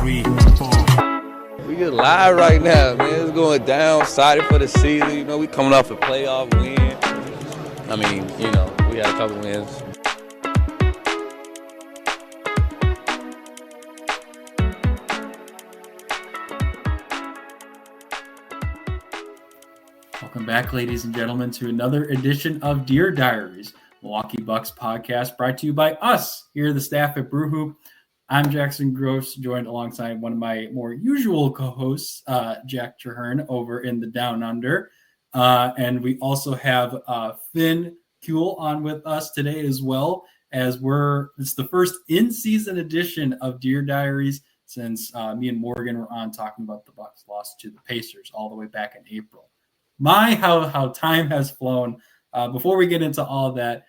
3, 4. We get live right now, man. It's going down. Excited for the season. You know, we coming off a playoff win. I mean, you know, we had a couple wins. Welcome back, ladies and gentlemen, to another edition of Dear Diaries, Milwaukee Bucks podcast, brought to you by us here, the staff at Brew Hoop. I'm Jackson Gross, joined alongside one of my more usual co-hosts, Jack Traherne, over in the Down Under. And we also have Finn Kuehl on with us today as well, as it's the first in-season edition of Dear Diaries since me and Morgan were on talking about the Bucks lost to the Pacers all the way back in April. How time has flown. Before we get into all of that,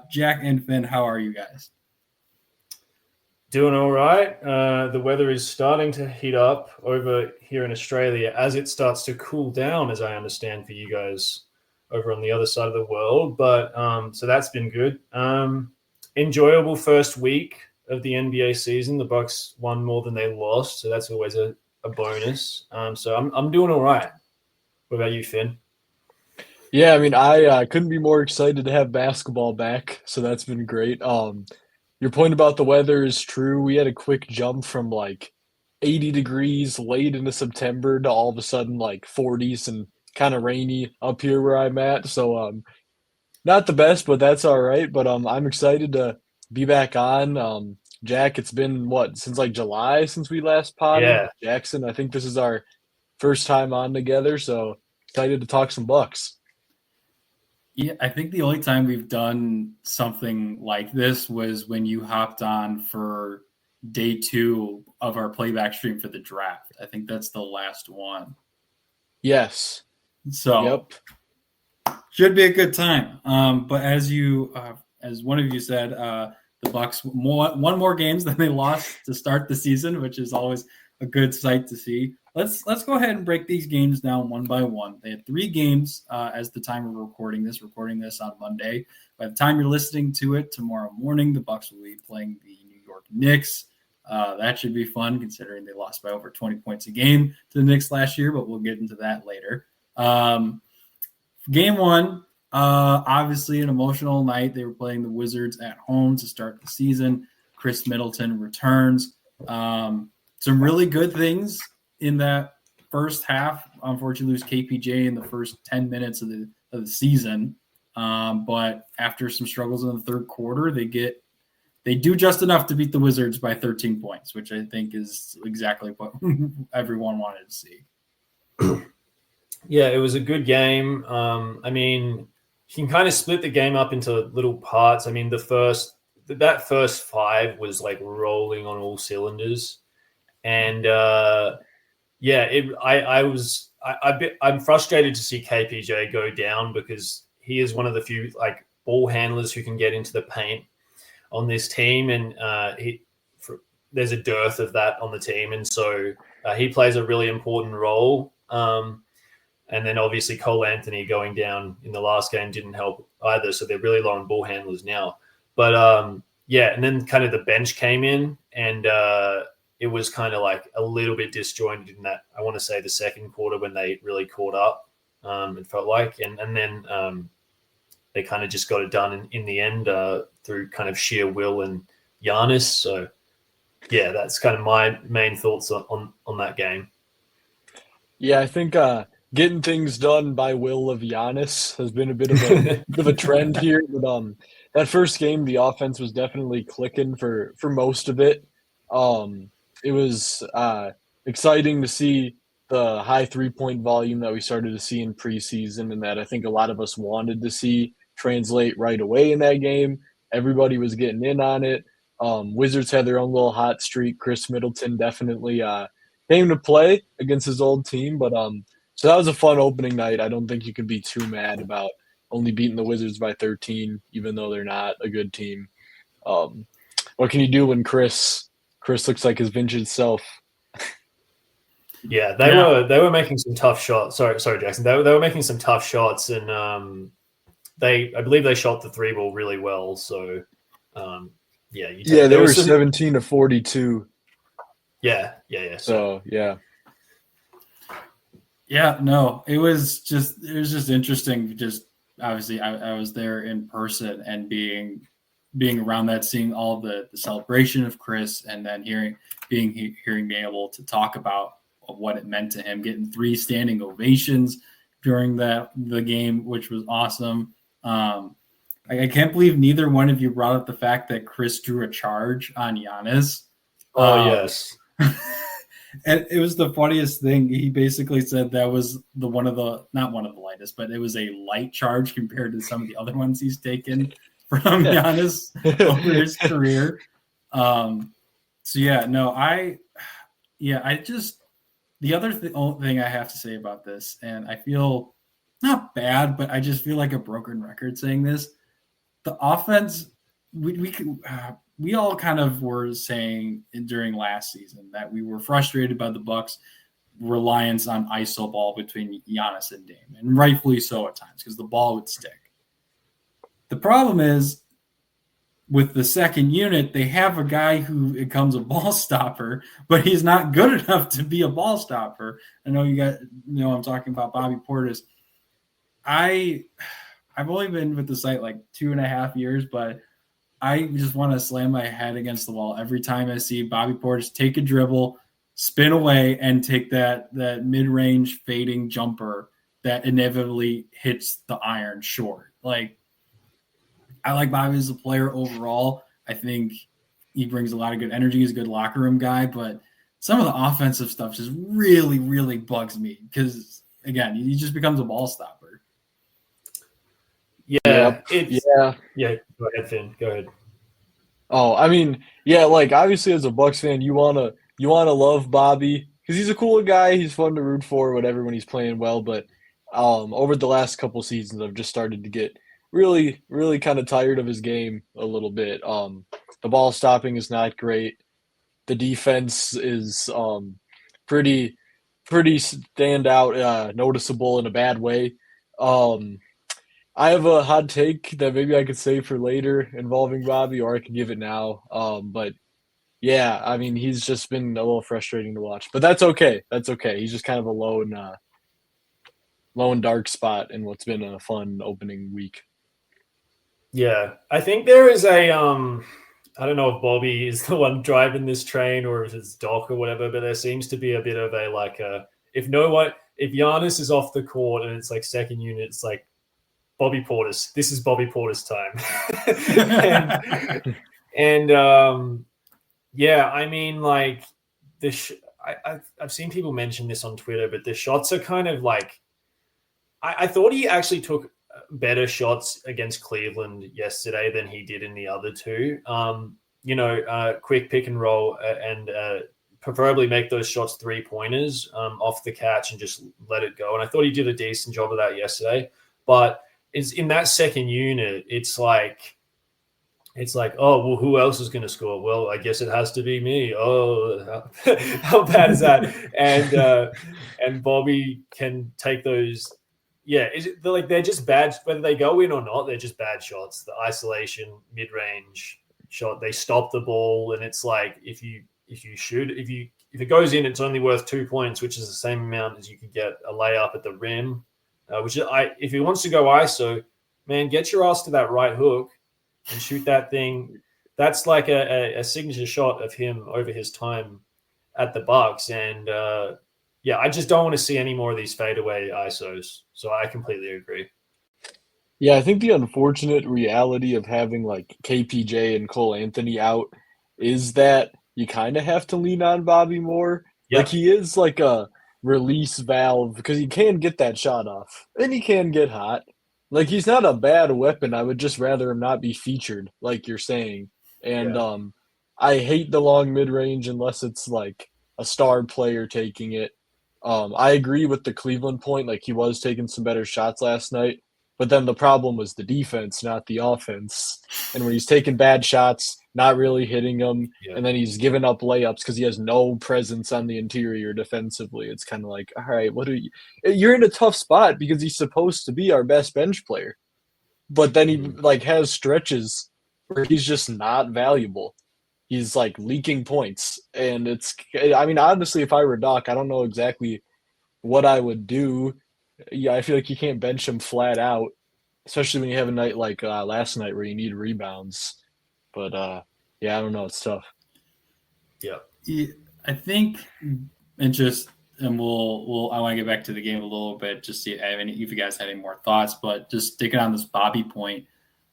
Jack and Finn, how are you guys? Doing all right. The weather is starting to heat up over here in Australia as it starts to cool down, as I understand, for you guys over on the other side of the world. But so that's been good. Enjoyable first week of the NBA season. The Bucks won more than they lost, so that's always a bonus. So I'm doing all right. What about you, Finn? Yeah, I mean, I couldn't be more excited to have basketball back, so that's been great. Your point about the weather is true. We had a quick jump from like 80 degrees late into September to all of a sudden like 40s and kind of rainy up here where I'm at. So not the best, but that's all right. But I'm excited to be back on. Jack, it's been since like July since we last potted. Yeah. Jackson, I think this is our first time on together, so excited to talk some Bucks. Yeah, I think the only time we've done something like this was when you hopped on for day 2 of our playback stream for the draft. I think that's the last one. Yes. So should be a good time. But as one of you said, the Bucks won more games than they lost to start the season, which is always a good sight to see. Let's go ahead and break these games down one by one. They had 3 games as the time we're recording this on Monday. By the time you're listening to it tomorrow morning, the Bucks will be playing the New York Knicks. That should be fun considering they lost by over 20 points a game to the Knicks last year, but we'll get into that later. Game 1, obviously an emotional night. They were playing the Wizards at home to start the season. Chris Middleton returns. Some really good things in that first half. Unfortunately, lose KPJ in the first 10 minutes of the season. But after some struggles in the third quarter, they do just enough to beat the Wizards by 13 points, which I think is exactly what everyone wanted to see. Yeah, it was a good game. I mean, you can kind of split the game up into little parts. I mean, that first 5 was like rolling on all cylinders. And I'm frustrated to see KPJ go down because he is one of the few like ball handlers who can get into the paint on this team, and there's a dearth of that on the team, and so he plays a really important role. And then obviously Cole Anthony going down in the last game didn't help either, so they're really low on ball handlers now. But and then kind of the bench came in, and it was kind of like a little bit disjointed in that, I want to say the second quarter when they really caught up, it felt like. And then they kind of just got it done in the end through kind of sheer will and Giannis. So, yeah, that's kind of my main thoughts on that game. Yeah, I think getting things done by will of Giannis has been a bit of a trend here. But that first game, the offense was definitely clicking for most of it. It was exciting to see the high 3-point volume that we started to see in preseason, and that I think a lot of us wanted to see translate right away in that game. Everybody was getting in on it. Wizards had their own little hot streak. Chris Middleton definitely came to play against his old team. But so that was a fun opening night. I don't think you could be too mad about only beating the Wizards by 13, even though they're not a good team. What can you do when Chris looks like his vintage self? Yeah, they were making some tough shots. Sorry, Jackson. They were making some tough shots, and I believe they shot the 3 ball really well. So, they were 17 to 42. Yeah. So yeah. Yeah, no, it was just interesting. Just obviously, I was there in person and being around that, seeing all the celebration of Chris, and then being able to talk about what it meant to him, getting 3 standing ovations during the game, which was awesome. I can't believe neither one of you brought up the fact that Chris drew a charge on Giannis. Oh yes. And it was the funniest thing. He basically said that was not one of the lightest, but it was a light charge compared to some of the other ones he's taken from Giannis over his career. So yeah, no, the other thing I have to say about this, and I feel not bad, but I just feel like a broken record saying this. The offense, we all kind of were saying during last season that we were frustrated by the Bucks' reliance on iso ball between Giannis and Dame, and rightfully so at times because the ball would stick. The problem is with the second unit, they have a guy who becomes a ball stopper, but he's not good enough to be a ball stopper. I know I'm talking about Bobby Portis. I've only been with the site like 2.5 years, but I just want to slam my head against the wall every time I see Bobby Portis take a dribble, spin away, and take that mid-range fading jumper that inevitably hits the iron short. Like, I like Bobby as a player overall. I think he brings a lot of good energy. He's a good locker room guy, but some of the offensive stuff just really, really bugs me because, again, he just becomes a ball stopper. Yeah. Yeah. Go ahead, Finn. Go ahead. Oh, I mean, yeah, like obviously as a Bucks fan, you wanna love Bobby because he's a cool guy. He's fun to root for, whatever, when he's playing well. But over the last couple seasons, I've just started to get really, really kind of tired of his game a little bit. The ball stopping is not great. The defense is pretty standout, noticeable in a bad way. I have a hot take that maybe I could save for later involving Bobby, or I could give it now. But yeah, I mean, he's just been a little frustrating to watch, but that's okay. That's okay. He's just kind of a lone dark spot in what's been a fun opening week. Yeah, I think there is I don't know if Bobby is the one driving this train or if it's Doc or whatever, but there seems to be a bit of if Giannis is off the court and it's like second unit, it's like Bobby Portis. This is Bobby Portis time. Yeah, I mean, like I've seen people mention this on Twitter, but the shots are kind of like I thought he actually took better shots against Cleveland yesterday than he did in the other two. Quick pick and roll and preferably make those shots 3-pointers off the catch and just let it go. And I thought he did a decent job of that yesterday. But it's in that second unit, it's like, oh, well, who else is going to score? Well, I guess it has to be me. Oh, how bad is that? And Bobby can take those. Yeah, they're just bad. Whether they go in or not, they're just bad shots. The isolation, mid-range shot, they stop the ball, and it's like if it goes in, it's only worth 2 points, which is the same amount as you could get a layup at the rim. If he wants to go ISO, man, get your ass to that right hook and shoot that thing. That's like a signature shot of him over his time at the Bucks. And I just don't want to see any more of these fadeaway ISOs. So I completely agree. Yeah, I think the unfortunate reality of having like KPJ and Cole Anthony out is that you kind of have to lean on Bobby more. Yep. Like he is like a release valve because he can get that shot off and he can get hot. Like he's not a bad weapon. I would just rather him not be featured, like you're saying. And I hate the long mid-range unless it's like a star player taking it. I agree with the Cleveland point. Like he was taking some better shots last night, but then the problem was the defense, not the offense. And when he's taking bad shots, not really hitting them, and then he's giving up layups because he has no presence on the interior defensively. It's kind of like, all right, you're in a tough spot because he's supposed to be our best bench player, but then he like has stretches where he's just not valuable. he's like leaking points. And I mean, honestly, if I were Doc, I don't know exactly what I would do. Yeah, I feel like you can't bench him flat out, especially when you have a night like last night where you need rebounds. But yeah, I don't know. It's tough. Yeah. I think, and we'll I want to get back to the game a little bit, just see if you guys had any more thoughts, but just sticking on this Bobby point,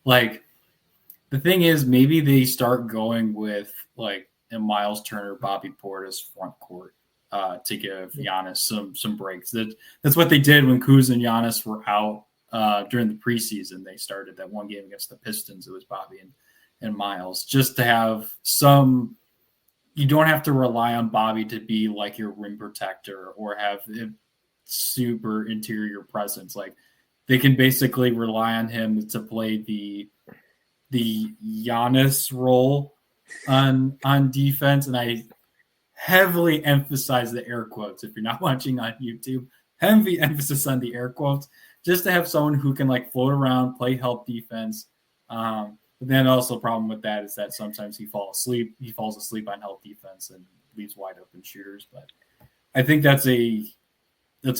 like the thing is maybe they start going with like a Myles Turner, Bobby Portis front court to give Giannis some breaks. That's what they did when Kuz and Giannis were out during the preseason. They started that one game against the Pistons. It was Bobby and Myles, just to have some. You don't have to rely on Bobby to be like your rim protector or have a super interior presence. Like they can basically rely on him to play the Giannis role on defense. And I heavily emphasize the air quotes. If you're not watching on YouTube, heavy emphasis on the air quotes, just to have someone who can like float around, play help defense. But then also problem with that is that sometimes he falls asleep on help defense and leaves wide open shooters. But I think that's a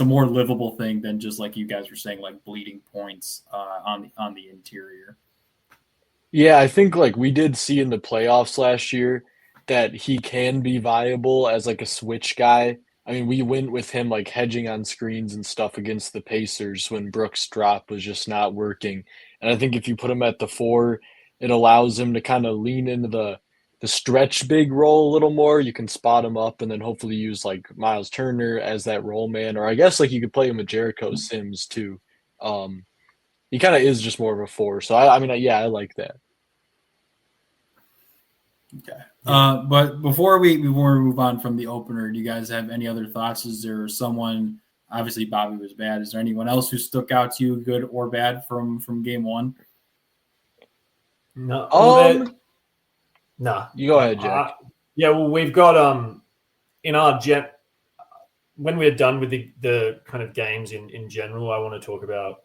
more livable thing than just like you guys were saying, like bleeding points on the interior. Yeah, I think like we did see in the playoffs last year that he can be viable as like a switch guy. I mean, we went with him like hedging on screens and stuff against the Pacers when Brooks' drop was just not working. And I think if you put him at the 4, it allows him to kind of lean into the stretch big role a little more. You can spot him up and then hopefully use like Myles Turner as that role man. Or I guess like you could play him with Jericho Sims too. He kind of is just more of a 4. So I mean, yeah, I like that. Okay. But before we move on from the opener, do you guys have any other thoughts? Is there someone, obviously Bobby was bad. Is there anyone else who stuck out to you, good or bad, from game one? No. No. You go ahead, Jack. Yeah, well, we've got in our when we're done with the kind of games in general, I want to talk about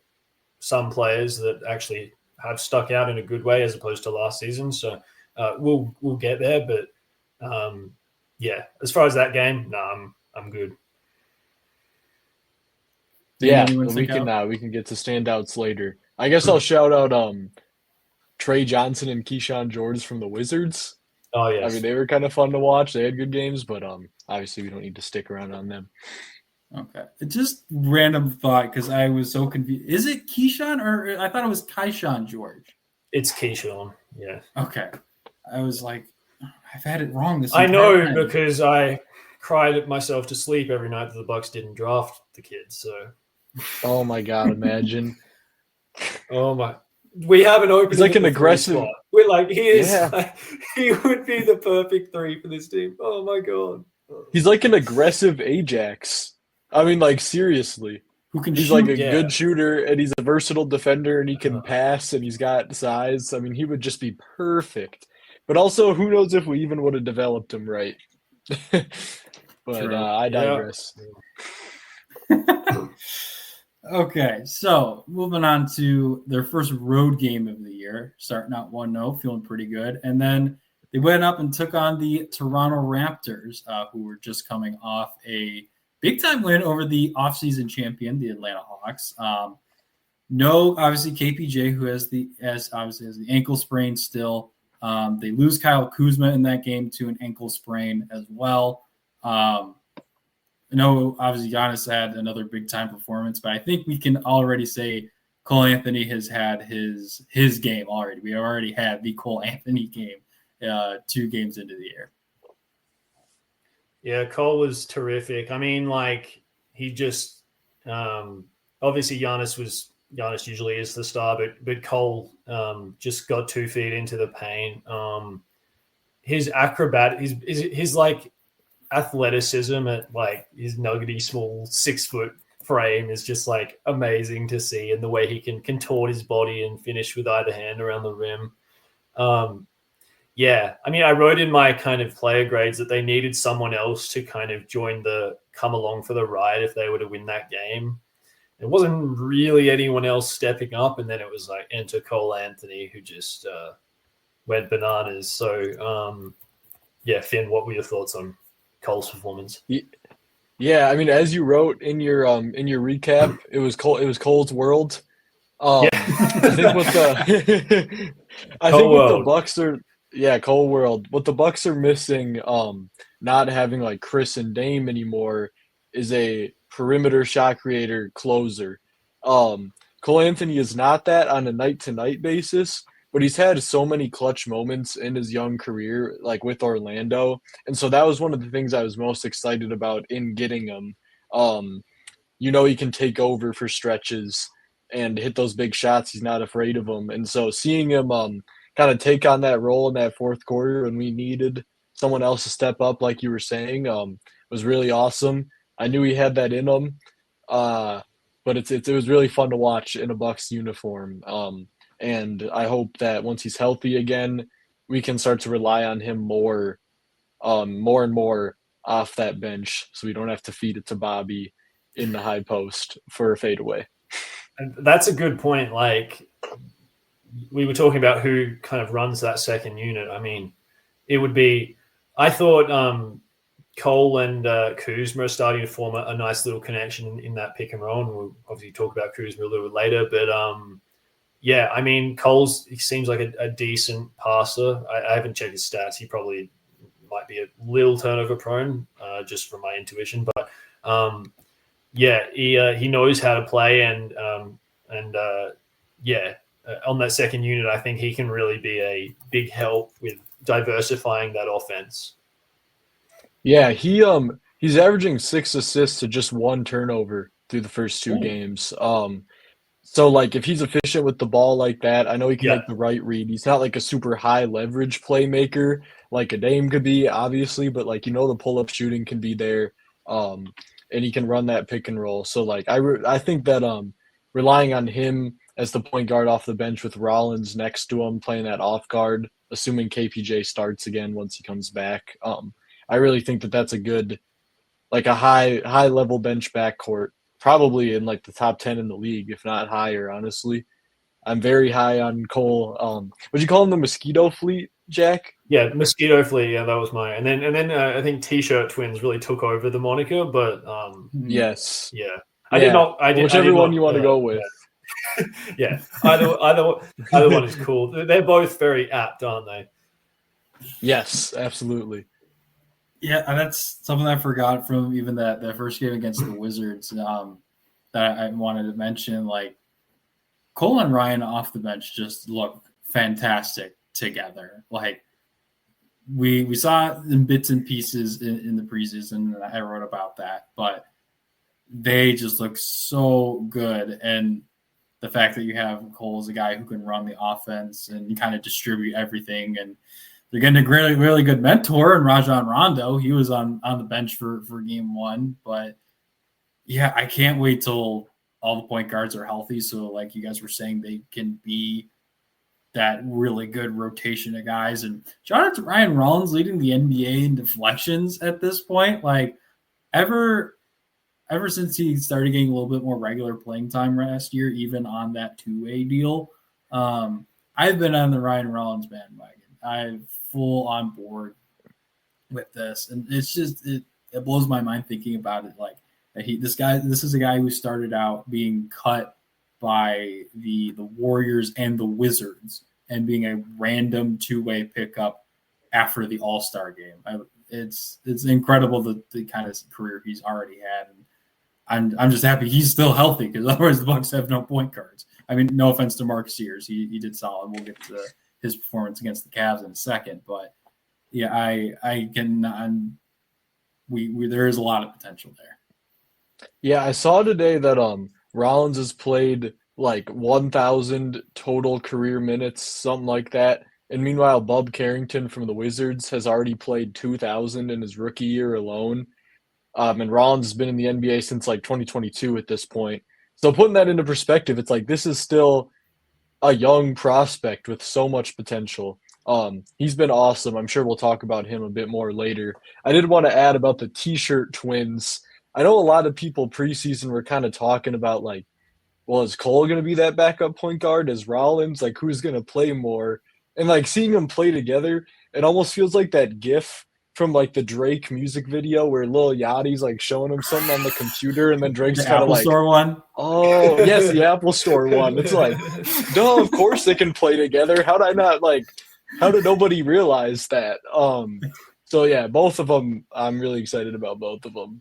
some players that actually have stuck out in a good way as opposed to last season. So we'll get there, but yeah, as far as that game, I'm good. Yeah, we can get to standouts later. I guess I'll shout out Trey Johnson and Keyshawn George from the Wizards. Oh yes, I mean they were kind of fun to watch. They had good games, but obviously we don't need to stick around on them. Okay, just random thought because I was so confused. Is it Keyshawn or I thought it was Keyshawn George? It's Keyshawn. Yeah. Okay, I was like, I've had it wrong this. I know time. because I cried myself to sleep every night that the Bucks didn't draft the kids. So. Oh my God! Imagine. Oh my. We have an opening. He's like an aggressive. Spot. We're like he is. Yeah. Like, he would be the perfect 3 for this team. Oh my God. He's like an aggressive Ajax. I mean, like seriously. Who can? He's shoot? like a good shooter, and he's a versatile defender, and he can pass, and he's got size. I mean, he would just be perfect. But also, who knows if we even would have developed him right? But I digress. Yeah. Okay, so moving on to their first road game of the year, starting out 1-0, feeling pretty good. And then they went up and took on the Toronto Raptors, who were just coming off a big-time win over the offseason champion, the Atlanta Hawks. No, obviously, KPJ, who has the ankle sprain still. They lose Kyle Kuzma in that game to an ankle sprain as well. I know, obviously, Giannis had another big-time performance, but I think we can already say Cole Anthony has had his game already. We already had the Cole Anthony game 2 games into the year. Yeah, Cole was terrific. I mean, like, he just obviously Giannis usually is the star, but Cole just got 2 feet into the paint. His his like athleticism at like his nuggety small 6-foot frame is just like amazing to see, and the way he can contort his body and finish with either hand around the rim. Yeah, I mean, I wrote in my kind of player grades that they needed someone else to kind of come along for the ride if they were to win that game. It wasn't really anyone else stepping up, and then it was like enter Cole Anthony, who just went bananas. So yeah, Finn, what were your thoughts on Cole's performance? Yeah, I mean, as you wrote in your recap, it was Cole's world. Yeah. I think what the Cole what the world. Bucks are, yeah, Cole world. What the Bucks are missing, not having like Chris and Dame anymore, is a perimeter shot creator closer. Cole Anthony is not that on a night to night basis, but he's had so many clutch moments in his young career, like with Orlando, and so that was one of the things I was most excited about in getting him. He can take over for stretches and hit those big shots. He's not afraid of them. And so seeing him kind of take on that role in that fourth quarter when we needed someone else to step up, like you were saying, was really awesome. I knew he had that in him, but it was really fun to watch in a Bucks uniform. And I hope that once he's healthy again, we can start to rely on him more and more off that bench, so we don't have to feed it to Bobby in the high post for a fadeaway. And that's a good point. Like, we were talking about who kind of runs that second unit. I mean, it would be – I thought Cole and Kuzma are starting to form a nice little connection in that pick and roll, and we'll obviously talk about Kuzma a little bit later. But, yeah, I mean, he seems like a decent passer. I haven't checked his stats. He probably might be a little turnover prone, just from my intuition. But, yeah, he knows how to play, and on that second unit, I think he can really be a big help with diversifying that offense. Yeah, he's averaging 6 assists to just 1 turnover through the first 2 games. So like if he's efficient with the ball like that, I know he can make the right read. He's not like a super high leverage playmaker like a Dame could be, obviously, but like the pull up shooting can be there. And he can run that pick and roll. So like I think that relying on him as the point guard off the bench with Rollins next to him playing that off guard, assuming KPJ starts again once he comes back, I really think that that's a good, like a high level bench backcourt, probably in like the top 10 in the league, if not higher. Honestly, I'm very high on Cole. Would you call him the Mosquito Fleet, Jack? Yeah, Mosquito Fleet. Yeah, that was mine. And then I think T-shirt Twins really took over the moniker. But yes, yeah, I did not. Whichever one you want to go with. Yeah, either one is cool. They're both very apt, aren't they? Yes, absolutely. Yeah, and that's something I forgot from even that first game against the Wizards that I wanted to mention. Like, Cole and Ryan off the bench just look fantastic together. Like, we saw it in bits and pieces in the preseason, and I wrote about that, but they just look so good. And the fact that you have Cole as a guy who can run the offense and kind of distribute everything, and they're getting a really, really good mentor in Rajon Rondo. He was on the bench for game 1, but yeah, I can't wait till all the point guards are healthy. So like you guys were saying, they can be that really good rotation of guys. And shout out to Ryan Rollins leading the NBA in deflections at this point. Like ever since he started getting a little bit more regular playing time last year, even on that 2-way deal, I've been on the Ryan Rollins bandwagon. I'm full on board with this. And it's just, it blows my mind thinking about it. Like this is a guy who started out being cut by the Warriors and the Wizards and being a random 2-way pickup after the All-Star game. It's incredible the kind of career he's already had. And I'm just happy he's still healthy, because otherwise the Bucks have no point guards. I mean, no offense to Mark Sears. He did solid. We'll get to his performance against the Cavs in a second. But yeah, there is a lot of potential there. Yeah, I saw today that Rollins has played like 1,000 total career minutes, something like that. And meanwhile, Bub Carrington from the Wizards has already played 2,000 in his rookie year alone. And Rollins has been in the NBA since like 2022 at this point. So putting that into perspective, it's like this is still a young prospect with so much potential. He's been awesome. I'm sure we'll talk about him a bit more later. I did want to add about the T-shirt Twins. I know a lot of people preseason were kind of talking about like, well, is Cole going to be that backup point guard? Is Rollins? Like, who's going to play more? And like seeing them play together, it almost feels like that GIF from like the Drake music video where Lil Yachty's like showing him something on the computer, and then Drake's The kind of Apple like, Store one. "Oh, yes, the Apple Store one." It's like, duh, of course they can play together. How did nobody realize that? So yeah, both of them. I'm really excited about both of them.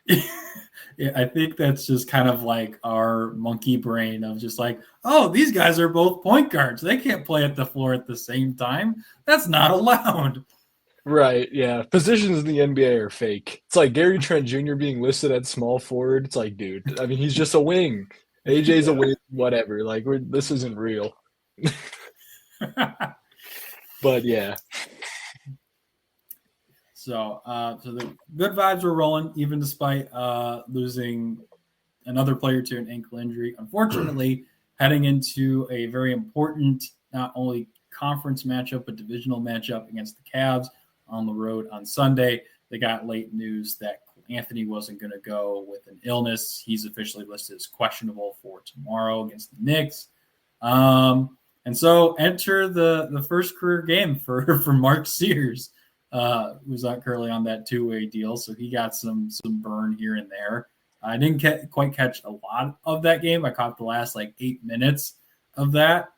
Yeah, I think that's just kind of like our monkey brain of just like, oh, these guys are both point guards. They can't play at the floor at the same time. That's not allowed. Right, yeah. Positions in the NBA are fake. It's like Gary Trent Jr. being listed at small forward. It's like, dude, I mean, he's just a wing. AJ's a wing, whatever. Like, this isn't real. But yeah. So the good vibes were rolling, even despite losing another player to an ankle injury. Unfortunately, heading into a very important, not only conference matchup, but divisional matchup against the Cavs on the road on Sunday, they got late news that Anthony wasn't going to go with an illness. He's officially listed as questionable for tomorrow against the Knicks. And so enter the first career game for Mark Sears, who's not currently on that two-way deal. So he got some burn here and there. I didn't quite catch a lot of that game. I caught the last 8 minutes of that.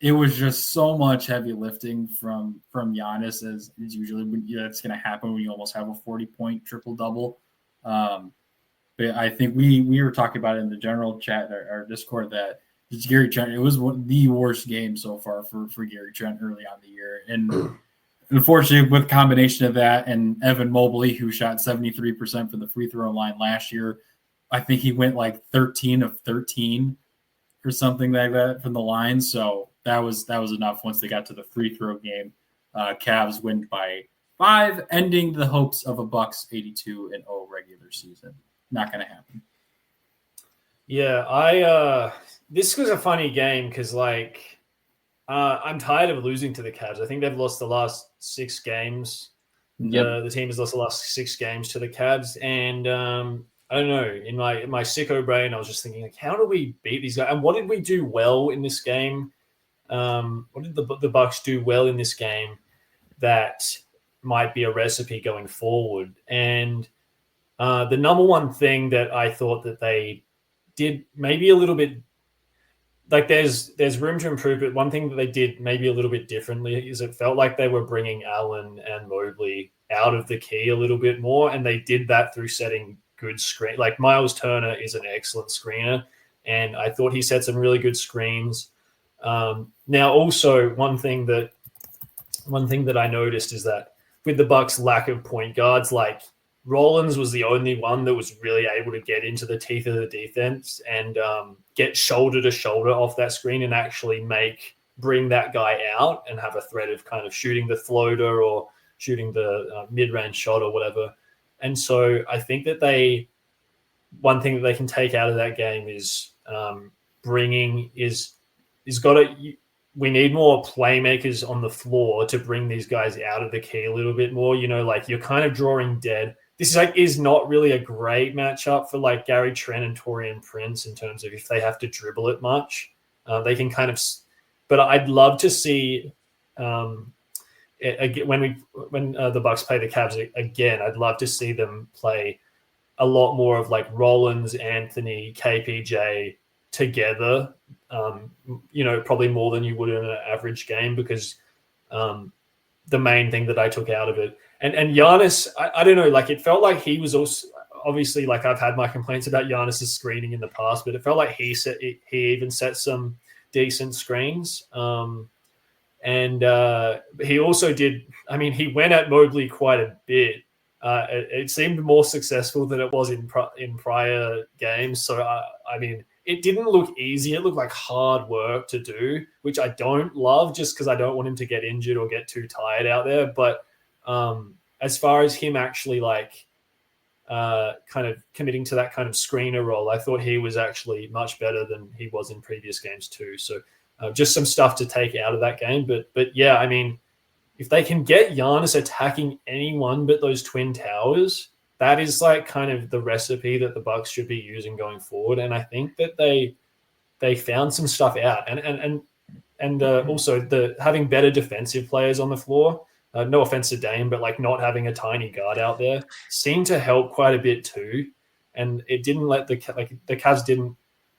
It was just so much heavy lifting from Giannis, as usually that's going to happen when you almost have a 40-point triple-double. But I think we were talking about it in the general chat, our Discord, that it's Gary Trent. It was the worst game so far for Gary Trent early on the year. And unfortunately, with a combination of that and Evan Mobley, who shot 73% from the free throw line last year, I think he went 13 of 13 or something like that from the line. So that was enough once they got to the free throw game. Cavs win by 5, ending the hopes of a Bucks 82-0 regular season. Not going to happen. Yeah, this was a funny game because I'm tired of losing to the Cavs. I think they've lost the last 6 games. Yep. The team has lost the last 6 games to the Cavs, and I don't know. In my sicko brain, I was just thinking, how do we beat these guys? And what did we do well in this game? What did the Bucks do well in this game that might be a recipe going forward? And the number one thing that I thought that they did maybe a little bit, there's room to improve, but one thing that they did maybe a little bit differently is it felt like they were bringing Allen and Mobley out of the key a little bit more, and they did that through setting good screen. Myles Turner is an excellent screener, and I thought he set some really good screens. Now, also one thing that I noticed is that with the Bucks' lack of point guards, Rollins was the only one that was really able to get into the teeth of the defense and get shoulder to shoulder off that screen and actually bring that guy out and have a threat of kind of shooting the floater or shooting the mid-range shot or whatever. And so I think that one thing that they can take out of that game is we need more playmakers on the floor to bring these guys out of the key a little bit more. You're kind of drawing dead. This is not really a great matchup for Gary Trent and Taurean Prince in terms of if they have to dribble it much. They can kind of, but I'd love to see when the Bucks play the Cavs again. I'd love to see them play a lot more of Rollins, Anthony, KPJ together. Probably more than you would in an average game, because the main thing that I took out of it. And Giannis, I don't know, it felt like he was also, obviously, I've had my complaints about Giannis's screening in the past, but it felt like he even set some decent screens. And he also did, he went at Mobley quite a bit. It seemed more successful than it was in prior games. So, it didn't look easy. It looked like hard work to do, which I don't love just because I don't want him to get injured or get too tired out there. But as far as him actually kind of committing to that kind of screener role, I thought he was actually much better than he was in previous games too. So just some stuff to take out of that game. But yeah, if they can get Giannis attacking anyone but those Twin Towers, that is kind of the recipe that the Bucks should be using going forward. And I think that they found some stuff out, and also having better defensive players on the floor. no offense to Dame, but like not having a tiny guard out there seemed to help quite a bit too. And it didn't let the Cavs didn't.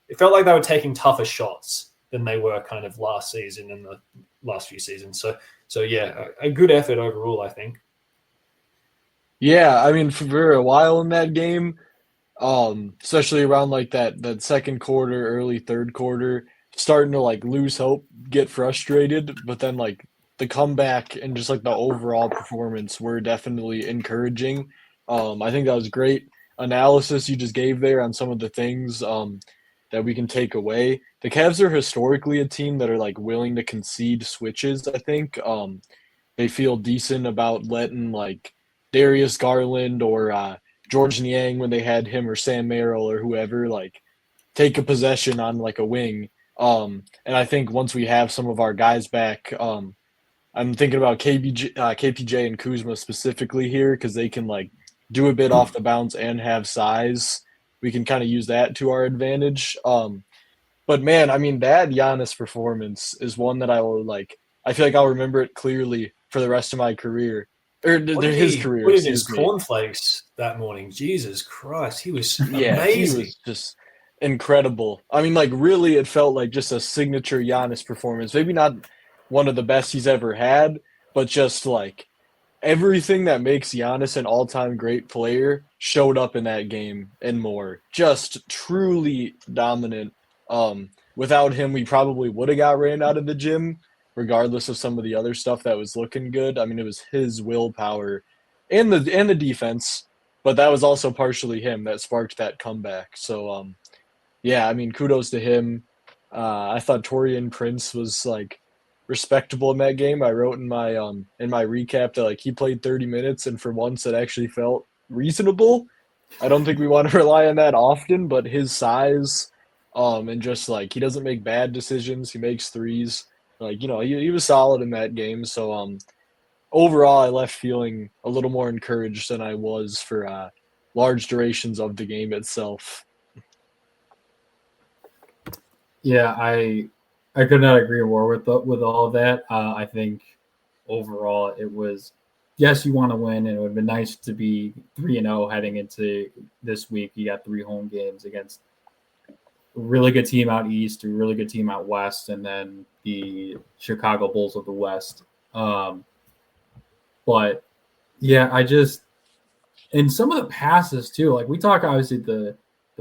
It felt like they were taking tougher shots than they were kind of last season and the last few seasons. So yeah, a good effort overall, I think. Yeah, I mean, for a while in that game, especially around like that second quarter, early third quarter, starting to like lose hope, get frustrated, but then like the comeback and just like the overall performance were definitely encouraging. I think that was great analysis you just gave there on some of the things that we can take away. The Cavs are historically a team that are like willing to concede switches, I think. They feel decent about letting like Darius Garland or George Niang when they had him, or Sam Merrill or whoever, like take a possession on like a wing. And I think once we have some of our guys back, I'm thinking about KPJ and Kuzma specifically here because they can like do a bit off the bounce and have size. We can kind of use that to our advantage. But man, I mean, that Giannis performance is one that I will like. I feel like I'll remember it clearly for the rest of my career, or his career. What did his cornflakes that morning? Jesus Christ, he was amazing. He was just incredible. I mean, like really, it felt like just a signature Giannis performance. Maybe not one of the best he's ever had, but just like everything that makes Giannis an all-time great player showed up in that game and more. Just truly dominant. Without him, we probably would have got ran out of the gym, regardless of some of the other stuff that was looking good. I mean, it was his willpower and the defense, but that was also partially him that sparked that comeback. So, yeah, I mean, kudos to him. I thought Taurean Prince was like respectable in that game. I wrote in my recap that like he played 30 minutes, and for once it actually felt reasonable. I don't think we want to rely on that often, but his size, and just like he doesn't make bad decisions, he makes threes. Like, you know, he was solid in that game. So overall, I left feeling a little more encouraged than I was for large durations of the game itself. Yeah, I could not agree more with all of that. I think overall it was, yes, you want to win, and it would have been nice to be 3-0 heading into this week. You got 3 home games against a really good team out east, a really good team out west, and then the Chicago Bulls of the West. But yeah, and some of the passes too, like we talk obviously the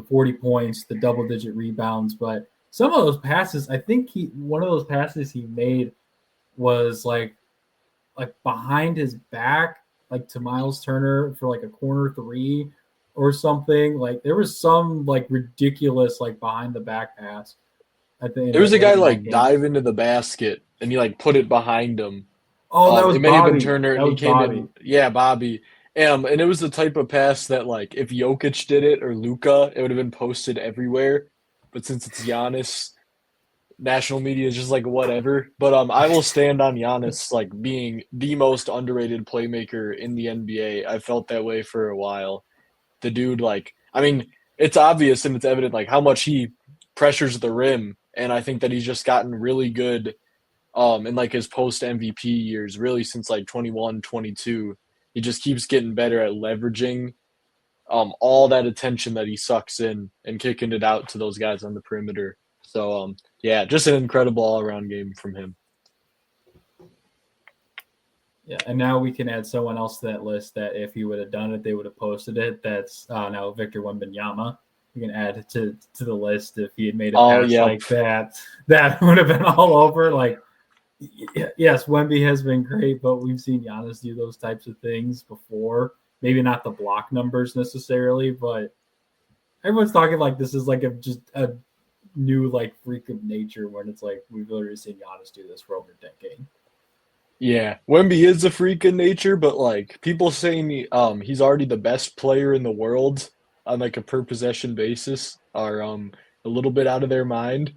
40 points, the double-digit rebounds, but some of those passes, I think one of those passes he made was like behind his back, like to Myles Turner for like a corner 3 or something. Like there was some like ridiculous like behind the back pass. I think there was a guy like dive into the basket and he like put it behind him. Oh, that was it may Bobby. have been Turner, and he came Bobby. In. Yeah, Bobby. And it was the type of pass that like if Jokic did it or Luka, it would have been posted everywhere. But since it's Giannis, national media is just like whatever. But I will stand on Giannis like being the most underrated playmaker in the NBA. I felt that way for a while. The dude, like, I mean, it's obvious and it's evident like how much he pressures the rim, and I think that he's just gotten really good in like his post MVP years, really since like 21, 22. He just keeps getting better at leveraging all that attention that he sucks in and kicking it out to those guys on the perimeter. So, yeah, just an incredible all-around game from him. Yeah, and now we can add someone else to that list that if he would have done it, they would have posted it. That's now Victor Wembanyama. We can add it to the list if he had made a pass like that. That would have been all over. Like, yes, Wemby has been great, but we've seen Giannis do those types of things before. Maybe not the block numbers necessarily, but everyone's talking like this is like just a new like freak of nature when it's like we've literally seen Giannis do this for over a decade. Yeah, Wemby is a freak of nature, but like people saying he's already the best player in the world on like a per possession basis are a little bit out of their mind.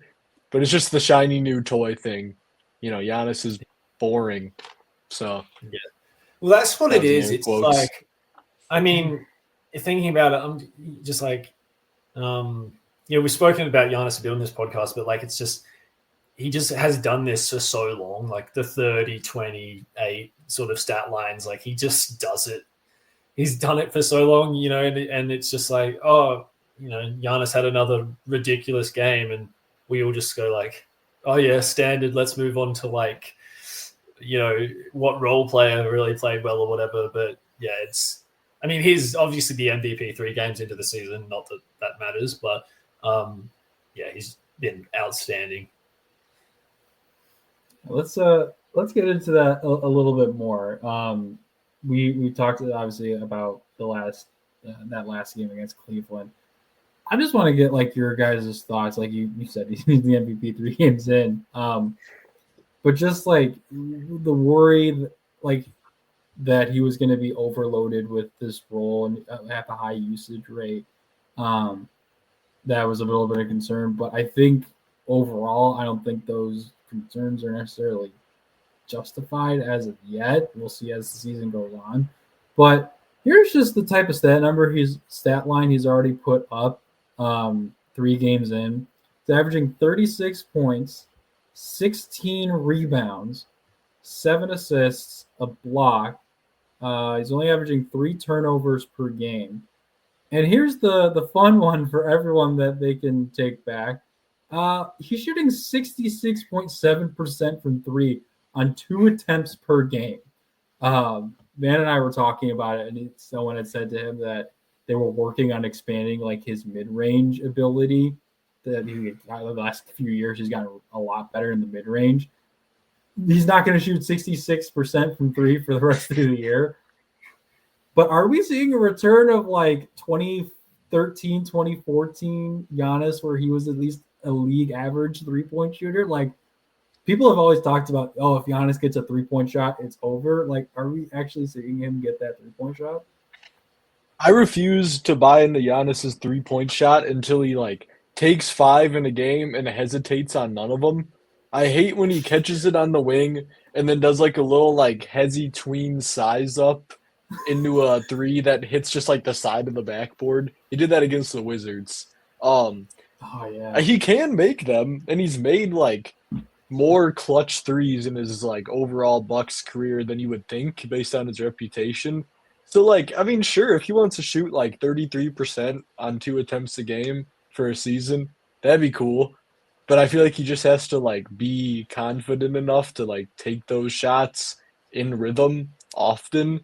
But it's just the shiny new toy thing. You know, Giannis is boring. So yeah. Well, that's what it is. It's quotes. Like, I mean, thinking about it, I'm just like, we've spoken about Giannis a bit on this podcast, but like, it's just, he just has done this for so long, like the 30-28 sort of stat lines. Like he just does it. He's done it for so long, and it's just like, oh, Giannis had another ridiculous game, and we all just go like, oh yeah, standard. Let's move on to like, what role player really played well or whatever. But yeah, he's obviously the MVP 3 games into the season. Not that that matters, but yeah, he's been outstanding. Let's get into that a little bit more. We talked obviously about the that last game against Cleveland. I just want to get like your guys' thoughts. Like you said, he's the MVP 3 games in. But just like the worry, like that he was going to be overloaded with this role and have a high usage rate. That was a little bit of concern. But I think overall, I don't think those concerns are necessarily justified as of yet. We'll see as the season goes on. But here's just the type of stat line he's already put up 3 games in. He's averaging 36 points, 16 rebounds, 7 assists, a block. He's only averaging 3 turnovers per game. And here's the fun one for everyone that they can take back. He's shooting 66.7% from 3 on 2 attempts per game. Man and I were talking about it, and someone had said to him that they were working on expanding like his mid-range ability. That the last few years he's gotten a lot better in the mid-range. He's not going to shoot 66% from 3 for the rest of the year. But are we seeing a return of like 2013, 2014 Giannis where he was at least a league average 3-point shooter? Like, people have always talked about, if Giannis gets a 3-point shot, it's over. Like, are we actually seeing him get that 3-point shot? I refuse to buy into Giannis's 3-point shot until he like takes 5 in a game and hesitates on none of them. I hate when he catches it on the wing and then does like a little like hezzy tween size up into a 3 that hits just like the side of the backboard. He did that against the Wizards. He can make them, and he's made like more clutch 3s in his like overall Bucks career than you would think based on his reputation. So like, sure, if he wants to shoot like 33% on 2 attempts a game for a season, that'd be cool. But I feel like he just has to like be confident enough to like take those shots in rhythm often,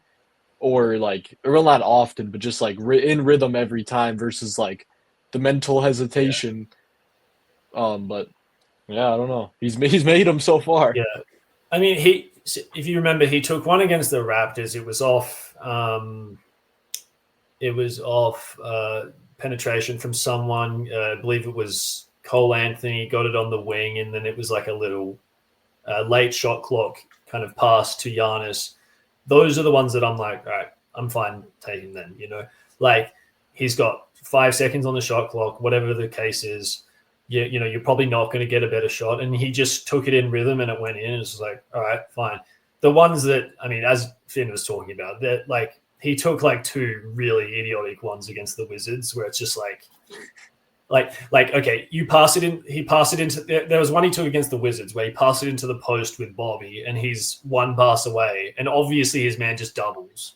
or not often, but just like in rhythm every time versus like the mental hesitation. Yeah. But yeah, I don't know. He's made them so far. Yeah, if you remember, he took one against the Raptors. It was off. Penetration from someone. I believe it was Cole Anthony. Got it on the wing, and then it was like a little late shot clock kind of pass to Giannis. Those are the ones that I'm like, all right, I'm fine taking them. Like he's got 5 seconds on the shot clock, whatever the case is. You're probably not going to get a better shot. And he just took it in rhythm and it went in. It's like, all right, fine. The ones that, as Finn was talking about, that like he took like 2 really idiotic ones against the Wizards where it's just like, okay, you pass it in. He passed it into. There was one he took against the Wizards where he passed it into the post with Bobby, and he's 1 pass away, and obviously his man just doubles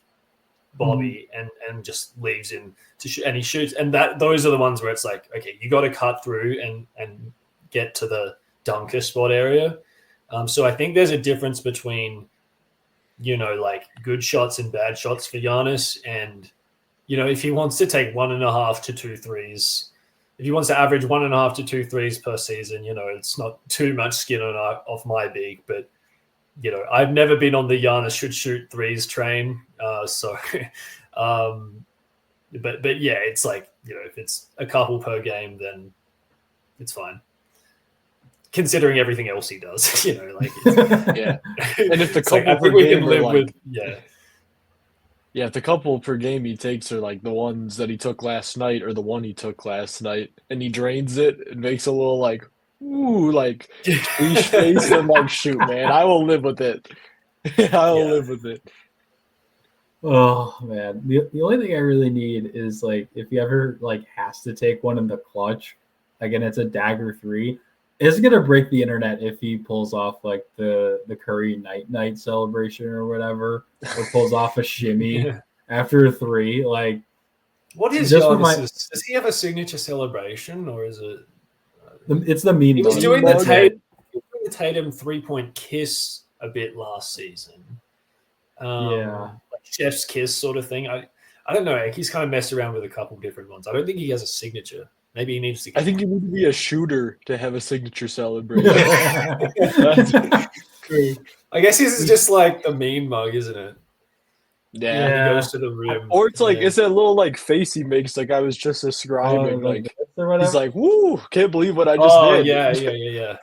Bobby and just leaves him to shoot, and he shoots. And those are the ones where it's like, okay, you got to cut through and get to the dunker spot area. So I think there's a difference between, like good shots and bad shots for Giannis, and if he wants to take 1.5 to 2 threes. If he wants to average 1.5 to 2 threes per season, it's not too much skin off my beak. But, I've never been on the Giannis should shoot threes train. But yeah, it's like, if it's a couple per game, then it's fine. Considering everything else he does, yeah. And if the couple per game we can live with, Yeah, if the couple per game he takes are like the ones that he took last night or the one he took last night, and he drains it and makes a little like, ooh, like leash face and like, shoot, man, I will live with it. I will live with it. Oh, man. The only thing I really need is like if he ever like has to take one in the clutch, again, it's a dagger 3. It's gonna break the internet if he pulls off like the Curry night celebration or whatever, or pulls off a shimmy after a three. Like, what is just Giannis? Does he have a signature celebration, or is it? It's the mean. He was mug. doing the Tatum 3-point kiss a bit last season. Like chef's kiss sort of thing. I don't know. Like, he's kind of messed around with a couple different ones. I don't think he has a signature. Maybe he needs to. I think you need to be a shooter to have a signature celebration. True. I guess this is just like the mean mug, isn't it? Yeah. He goes to the rim. Or it's like it's that little like face he makes, like I was just describing. Like he's like, "Woo! Can't believe what I just did." Yeah.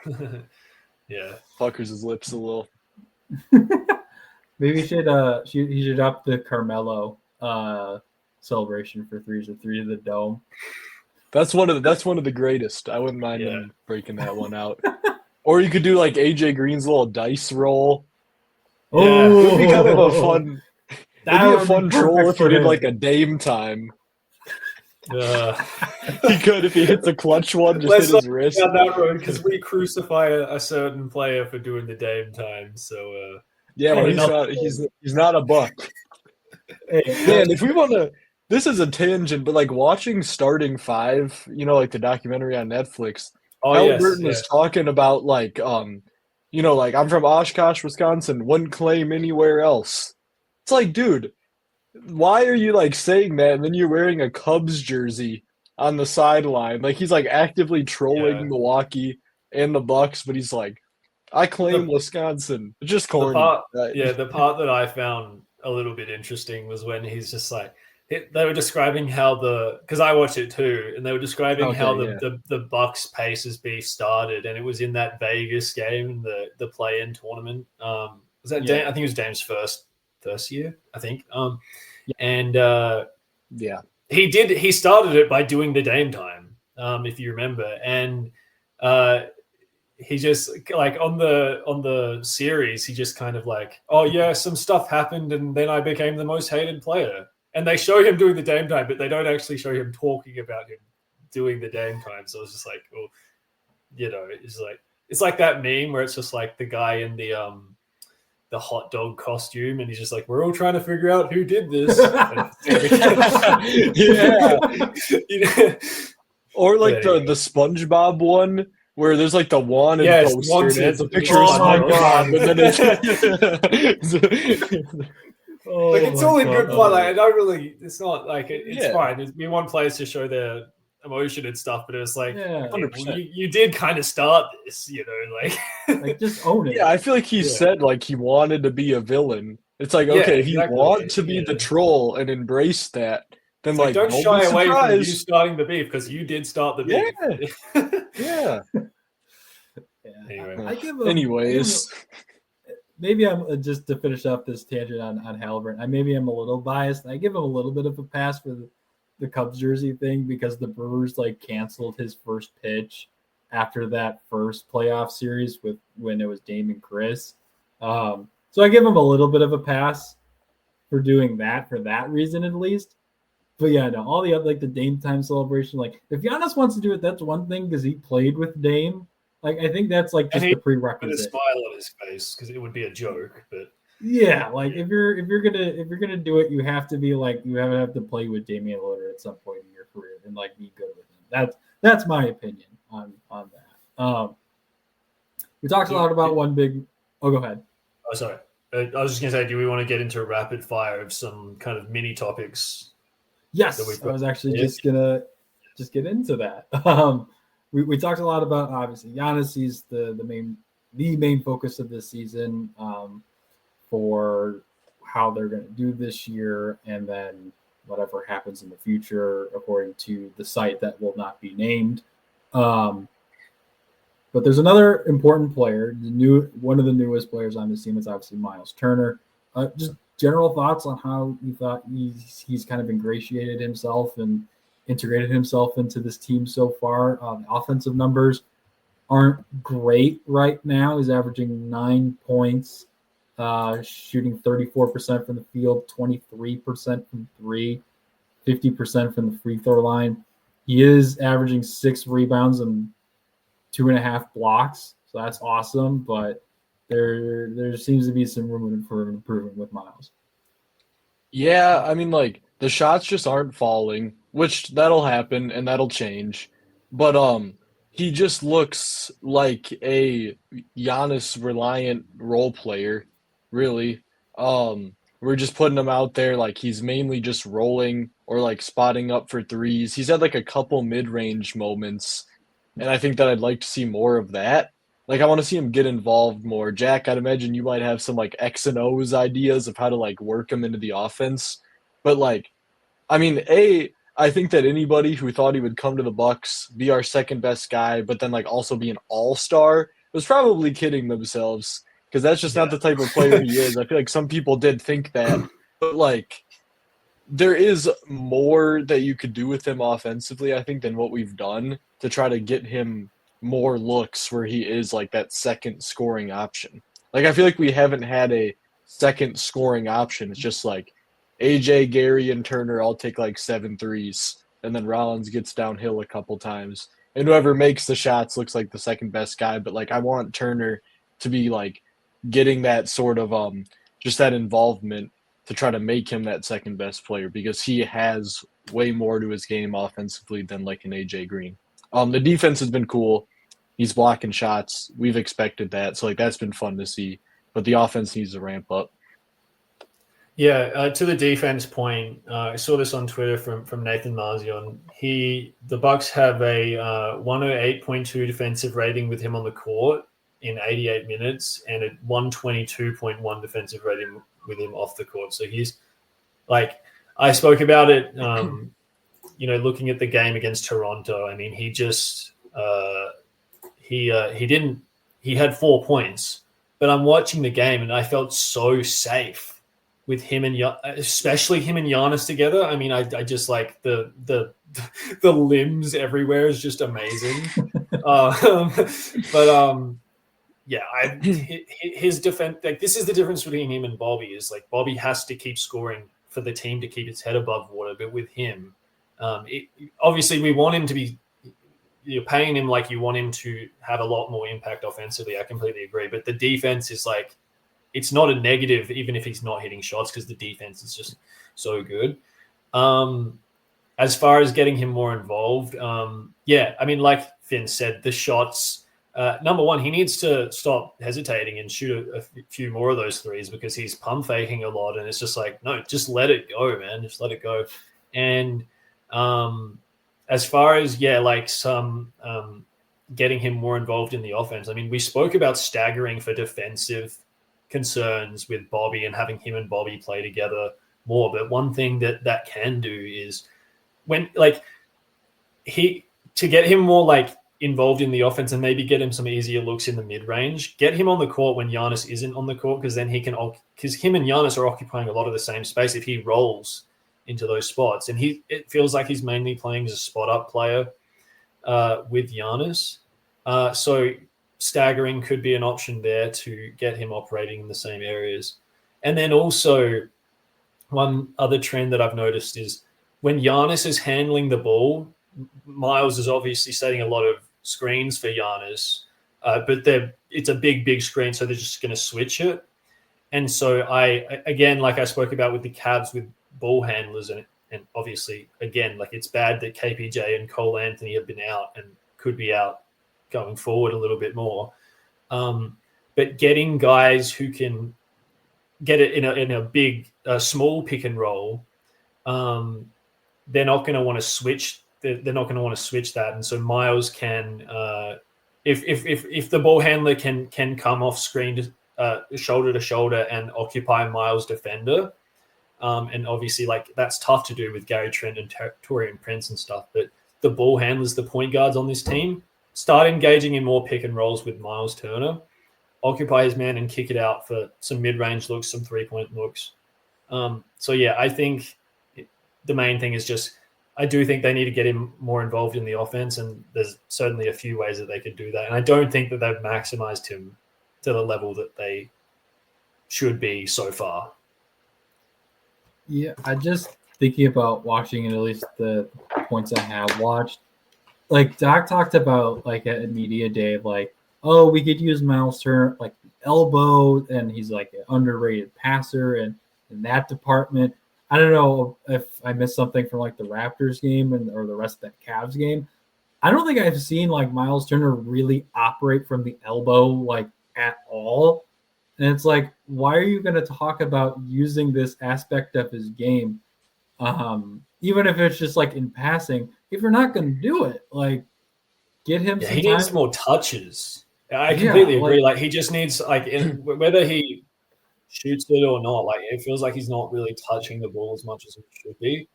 Yeah. Puckers his lips a little. Maybe he should up the Carmelo celebration for three to the dome. That's one of the greatest. I wouldn't mind him breaking that one out. Or you could do like AJ Green's little dice roll. Yeah, it would be kind of a fun. It'd be a fun troll if he did like a Dame time. He could if he hits a clutch one, just hit his wrist. Down that road, because we crucify a certain player for doing the Dame time. So but he's not a Buck. Hey, man, if we want to. This is a tangent, but like watching Starting Five, like the documentary on Netflix. Halliburton was talking about like, like I'm from Oshkosh, Wisconsin, wouldn't claim anywhere else. It's like, dude, why are you like saying that? And then you're wearing a Cubs jersey on the sideline. Like he's like actively trolling Milwaukee and the Bucks, but he's like, I claim Wisconsin. It's just corny. The part that I found a little bit interesting was when he's just like, they were describing how because I watched it too, and they were describing how the Bucks Pacers beef started, and it was in that Vegas game, the play-in tournament. Was that I think it was Dame's first year, I think. He started it by doing the Dame time, if you remember, and he just like on the series, he just kind of like, oh yeah, some stuff happened, and then I became the most hated player. And they show him doing the Dame time, but they don't actually show him talking about him doing the Dame time. So it's just like, it's like that meme where it's just like the guy in the hot dog costume, and he's just like, we're all trying to figure out who did this. Or like the SpongeBob one where there's like the wanted poster and it's a picture of SpongeBob, and then it's it's all in good fun. Like, I don't really. It's not like it's fine. We want players to show their emotion and stuff, but it's like, 100%. You did kind of start this, like just own it. Yeah, I feel like he said like he wanted to be a villain. It's like okay, if you want to be the troll and embrace that, then like don't shy away from you starting the beef because you did start the beef. Yeah. Anyway. Maybe I'm just to finish up this tangent on Halliburton. I'm a little biased. I give him a little bit of a pass for the Cubs jersey thing because the Brewers like canceled his first pitch after that first playoff series when it was Dame and Chris. So I give him a little bit of a pass for doing that for that reason at least. But yeah, no, all the other like the Dame time celebration. Like if Giannis wants to do it, that's one thing because he played with Dame. Like I think that's like just the prerequisite. Put a smile on his face because it would be a joke, but yeah, like if you're gonna do it, you have to be like you have to play with Damian Lillard at some point in your career and like be good with him. That's my opinion on that. We talked a lot about one big. Oh, go ahead. Oh, sorry. I was just gonna say, do we want to get into a rapid fire of some kind of mini topics? Yes, I was actually just gonna get into that. We talked a lot about obviously Giannis. He's the main focus of this season for how they're going to do this year, and then whatever happens in the future, according to the site that will not be named. But there's another important player, one of the newest players on the team is obviously Myles Turner. Just general thoughts on how you thought he's kind of ingratiated himself and integrated himself into this team so far. The offensive numbers aren't great right now. He's averaging 9 points, shooting 34% from the field, 23% from three, 50% from the free throw line. He is averaging 6 rebounds and 2.5 blocks, so that's awesome. But there seems to be some room for improvement with Myles. Yeah, I mean, like the shots just aren't falling, which that'll happen and that'll change. But he just looks like a Giannis reliant role player, really. We're just putting him out there like he's mainly just rolling or like spotting up for threes. He's had like a couple mid-range moments, and I think that I'd like to see more of that. Like I want to see him get involved more. Jack, I'd imagine you might have some like X and O's ideas of how to like work him into the offense. But like, I mean, I think that anybody who thought he would come to the Bucks, be our second best guy, but then like also be an all-star was probably kidding themselves because that's just not the type of player he is. I feel like some people did think that, but like there is more that you could do with him offensively, I think, than what we've done to try to get him more looks where he is like that second scoring option. Like I feel like we haven't had a second scoring option. It's just like AJ, Gary, and Turner all take like 7 threes, and then Rollins gets downhill a couple times. And whoever makes the shots looks like the second best guy. But like I want Turner to be like getting that sort of just that involvement to try to make him that second best player because he has way more to his game offensively than like an AJ Green. The defense has been cool. He's blocking shots. We've expected that. So like that's been fun to see. But the offense needs to ramp up. Yeah, to the defense point, I saw this on Twitter from Nathan Marzion. The Bucks have a 108.2 defensive rating with him on the court in 88 minutes and a 122.1 defensive rating with him off the court. So he's like, I spoke about it, looking at the game against Toronto. I mean, he just he had 4 points, but I'm watching the game and I felt so safe with him and especially him and Giannis together. I mean, I just like the limbs everywhere is just amazing. His defense, like this is the difference between him and Bobby is like Bobby has to keep scoring for the team to keep its head above water. But with him, obviously we want him to be, you're paying him like you want him to have a lot more impact offensively. I completely agree. But the defense is like, it's not a negative, even if he's not hitting shots, because the defense is just so good. As far as getting him more involved, I mean, like Finn said, the shots, number one, he needs to stop hesitating and shoot a few more of those threes because he's pump faking a lot. And it's just like, no, just let it go, man. Just let it go. And as far as, some getting him more involved in the offense, I mean, we spoke about staggering for defensive concerns with Bobby and having him and Bobby play together more. But one thing that can do is when to get him more involved in the offense and maybe get him some easier looks in the mid-range, get him on the court when Giannis isn't on the court, because then because him and Giannis are occupying a lot of the same space if he rolls into those spots. And it feels like he's mainly playing as a spot-up player with Giannis. So staggering could be an option there to get him operating in the same areas. And then also one other trend that I've noticed is when Giannis is handling the ball, Myles is obviously setting a lot of screens for Giannis, but it's a big screen, so they're just going to switch it. And so like I spoke about with the Cavs with ball handlers, and obviously, again, it's bad that KPJ and Cole Anthony have been out and could be out going forward a little bit more. But getting guys who can get it in a big, small pick and roll, they're not going to want to switch. They're not going to want to switch that. And so Myles can, if the ball handler can come off screen shoulder to shoulder and occupy Myles' defender, and obviously that's tough to do with Gary Trent and Taurean Prince and stuff. But the ball handlers, the point guards on this team, start engaging in more pick and rolls with Myles Turner, occupy his man and kick it out for some mid-range looks, some three-point looks. I think the main thing is just I do think they need to get him more involved in the offense, and there's certainly a few ways that they could do that. And I don't think that they've maximized him to the level that they should be so far. Yeah, I just thinking about watching at least the points I have watched. like Doc talked about like at media day, like, oh, we could use Myles Turner like elbow, and he's like an underrated passer, and in that department. I don't know if I missed something from like the Raptors game or the rest of that Cavs game. I don't think I've seen like Myles Turner really operate from the elbow like at all. And it's like, why are you going to talk about using this aspect of his game, even if it's just like in passing? If you're not going to do it, like get him Yeah, some he time. needs more touches. I Yeah, completely agree. like- Like he just needs whether he shoots it or not. Like it feels like he's not really touching the ball as much as he should be.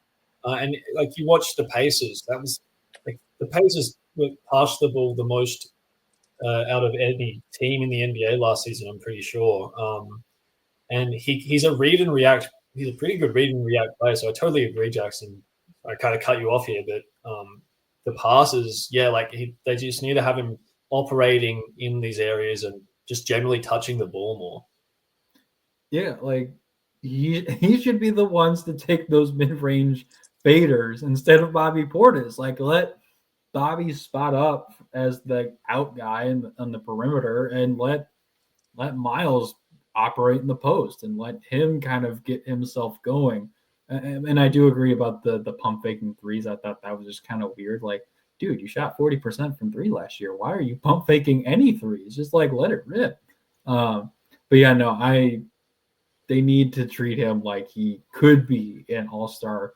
And like you watch the Pacers, that was like the Pacers passed the ball the most out of any team in the NBA last season. I'm pretty sure. And he's a read and react. He's a pretty good read and react player. So I totally agree, Jackson. I kind of cut you off here, but the passes, yeah, like they just need to have him operating in these areas and just generally touching the ball more. Yeah, like he should be the ones to take those mid-range faders instead of Bobby Portis. Like let Bobby spot up as the out guy on the perimeter and let Myles operate in the post and let him kind of get himself going. And I do agree about the pump faking threes. I thought that was just kind of weird. Like, dude, you shot 40% from three last year. Why are you pump faking any threes? Just like let it rip. But yeah, no, they need to treat him like he could be an all-star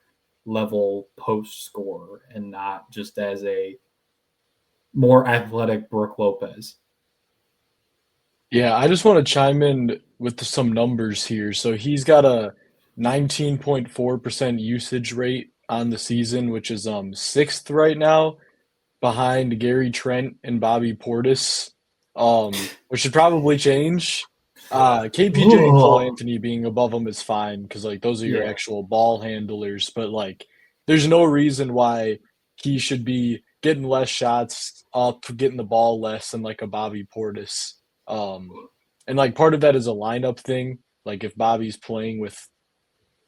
level post scorer and not just as a more athletic Brooke Lopez. Yeah, I just want to chime in with some numbers here. So he's got a 19.4% usage rate on the season, which is sixth right now behind Gary Trent and Bobby Portis, which should probably change. KPJ and Cole Anthony being above them is fine because like those are your actual ball handlers, but like there's no reason why he should be getting less shots up, getting the ball less than like a Bobby Portis. And like part of that is a lineup thing. Like if Bobby's playing with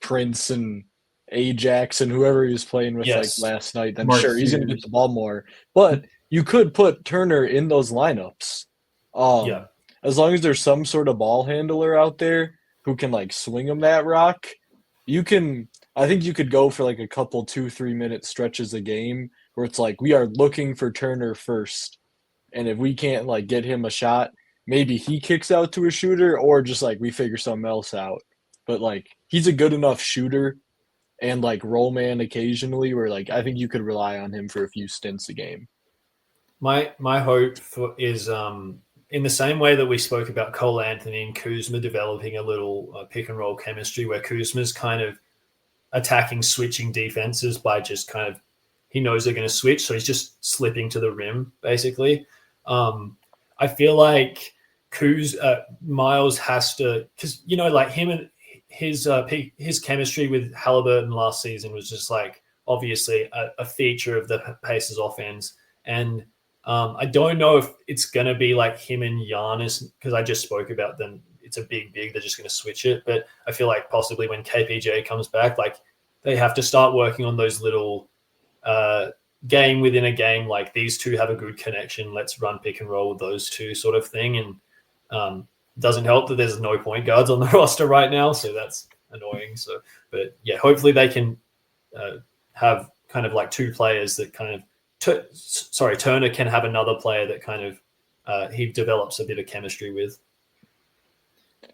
Prince and Ajax and whoever he was playing with like last night, then sure he's going to get the ball more. But you could put Turner in those lineups. As long as there's some sort of ball handler out there who can like swing him that rock, you can. I think you could go for like a couple 2-3 minute stretches a game where it's like we are looking for Turner first, and if we can't like get him a shot, maybe he kicks out to a shooter, or just like we figure something else out. But like he's a good enough shooter and like roll man occasionally where like I think you could rely on him for a few stints a game. My hope is in the same way that we spoke about Cole Anthony and Kuzma developing a little pick and roll chemistry where Kuzma's kind of attacking switching defenses by just kind of he knows they're going to switch, so he's just slipping to the rim basically. I feel like Myles has to, because you know, like him and his chemistry with Halliburton last season was just like obviously a feature of the Pacers offense, and I don't know if it's going to be like him and Giannis because I just spoke about them. It's a big. They're just going to switch it, but I feel like possibly when KPJ comes back, like they have to start working on those little game within a game, like these two have a good connection, let's run pick and roll with those two sort of thing. And doesn't help that there's no point guards on the roster right now, so that's annoying. So, but yeah, hopefully they can have kind of like two players that kind of Turner can have another player that kind of he develops a bit of chemistry with.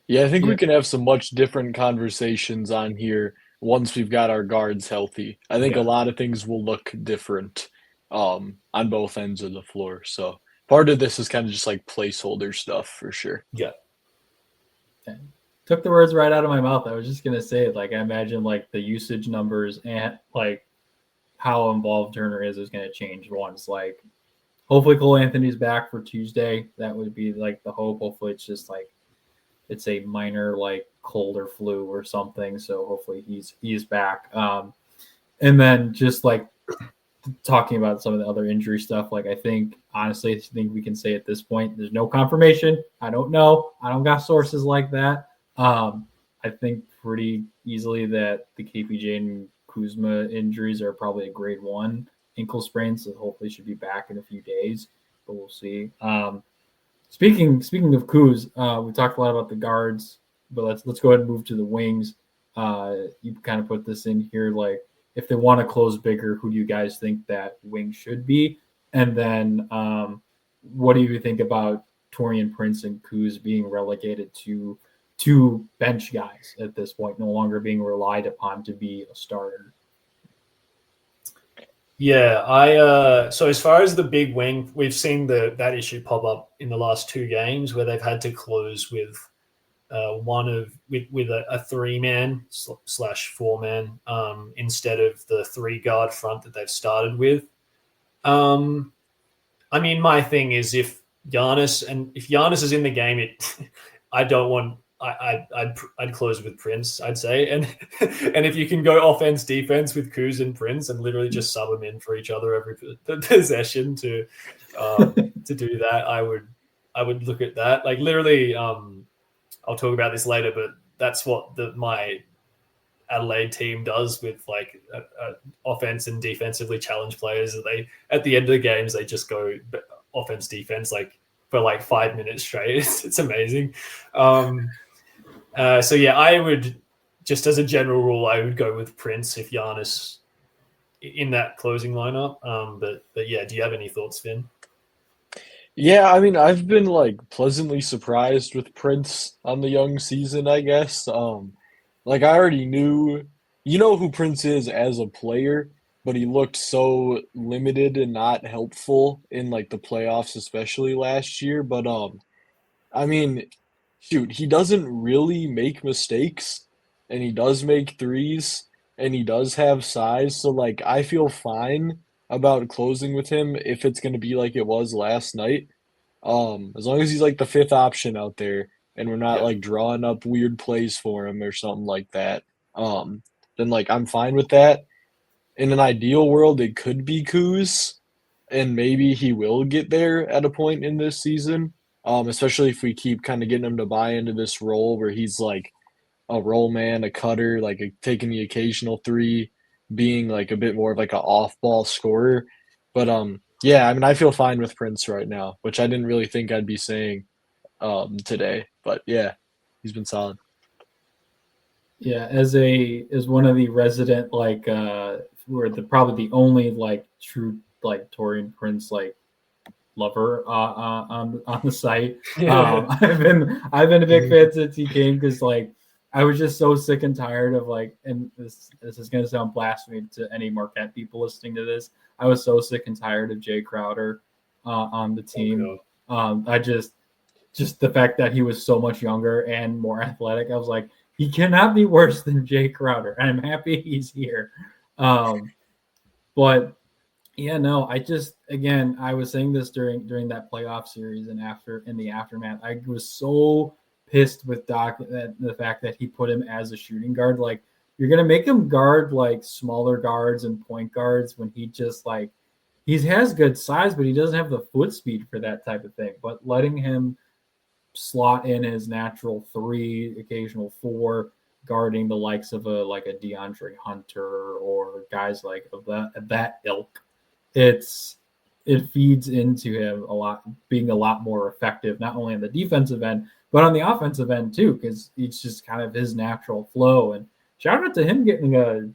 Yeah, I think we can have some much different conversations on here once we've got our guards healthy. I think a lot of things will look different on both ends of the floor. So part of this is kind of just like placeholder stuff for sure. Yeah. Took the words right out of my mouth. I was just going to say it. Like, I imagine like the usage numbers and like how involved Turner is going to change once. Like, hopefully Cole Anthony's back for Tuesday. That would be like the hope. Hopefully it's just like, it's a minor like cold or flu or something. So hopefully he's back. And then just like talking about some of the other injury stuff, like I think we can say at this point, there's no confirmation. I don't know. I don't got sources like that. I think pretty easily that the KPJ and Kuzma injuries are probably a grade 1. ankle sprain, so hopefully should be back in a few days, but we'll see. Speaking of Kuz, we talked a lot about the guards, but let's go ahead and move to the wings. You kind of put this in here, like if they want to close bigger, who do you guys think that wing should be? And then what do you think about Taurean Prince and Kuz being relegated to two bench guys at this point, no longer being relied upon to be a starter? Yeah, so as far as the big wing, we've seen that issue pop up in the last 2 games where they've had to close with a 3-man / 4-man instead of the 3-guard front that they've started with. I mean, my thing is if Giannis is in the game, I'd close with Prince, I'd say, and if you can go offense defense with Kuz and Prince and literally just sub them in for each other every possession to do that, I would look at that. Like literally, I'll talk about this later, but that's what my Adelaide team does with like offense and defensively challenged players. They at the end of the games they just go offense defense like for like 5 minutes straight. It's amazing. So yeah, I would just as a general rule I would go with Prince if Giannis in that closing lineup. But yeah, do you have any thoughts, Finn? Yeah, I mean, I've been like pleasantly surprised with Prince on the young season, I guess. Like I already knew, who Prince is as a player, but he looked so limited and not helpful in like the playoffs, especially last year. But I mean, shoot, he doesn't really make mistakes, and he does make threes, and he does have size. So like, I feel fine about closing with him if it's going to be like it was last night. As long as he's like the 5th option out there, and we're not like drawing up weird plays for him or something like that, then like I'm fine with that. In an ideal world, it could be Kuz, and maybe he will get there at a point in this season, especially if we keep kind of getting him to buy into this role where he's like a roll man, a cutter, like taking the occasional 3, being like a bit more of like an off-ball scorer. But yeah, I mean, I feel fine with Prince right now, which I didn't really think I'd be saying today. But yeah, he's been solid. Yeah, as one of the resident like we're probably the only like true like Taurean Prince like lover on the site. I've been a big fan since he came because like I was just so sick and tired of like, and this is gonna sound blasphemy to any Marquette people listening to this. I was so sick and tired of Jay Crowder on the team. I just the fact that he was so much younger and more athletic. I was like, he cannot be worse than Jay Crowder, and I'm happy he's here. But yeah, no, I was saying this during that playoff series and in the aftermath, I was so pissed with Doc that the fact that he put him as a shooting guard. Like, you're gonna make him guard like smaller guards and point guards when he just like he has good size, but he doesn't have the foot speed for that type of thing. But letting him slot in his natural 3, occasional 4, guarding the likes of a DeAndre Hunter or guys like of that ilk, it feeds into him a lot, being a lot more effective, not only on the defensive end, but on the offensive end too, because it's just kind of his natural flow. And shout out to him getting a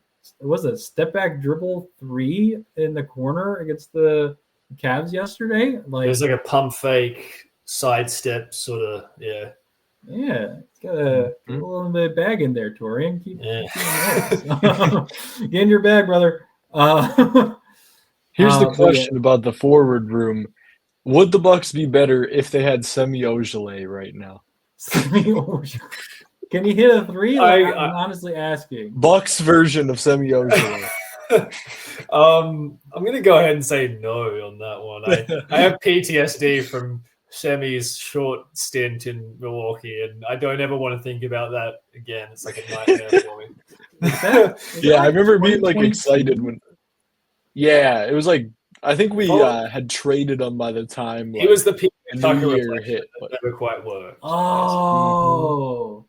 step back dribble 3 in the corner against the Cavs yesterday. Like, it was like a pump fake sidestep sort of, yeah. Yeah, it's got a little bit of bag in there, Taurean. Keep get in your bag, brother. Here's the question about the forward room. Would the Bucks be better if they had Semi Ojeleye right now? Semi Ojeleye. Can he hit a 3? I'm honestly asking. Bucks version of Semi Ojeleye. I'm going to go ahead and say no on that one. I have PTSD from Semi's short stint in Milwaukee, and I don't ever want to think about that again. It's like a nightmare for me. Yeah, I remember being like excited when. Yeah, it was like I think we had traded him by the time. He was the peak Tucker hit, but never quite worked. Oh,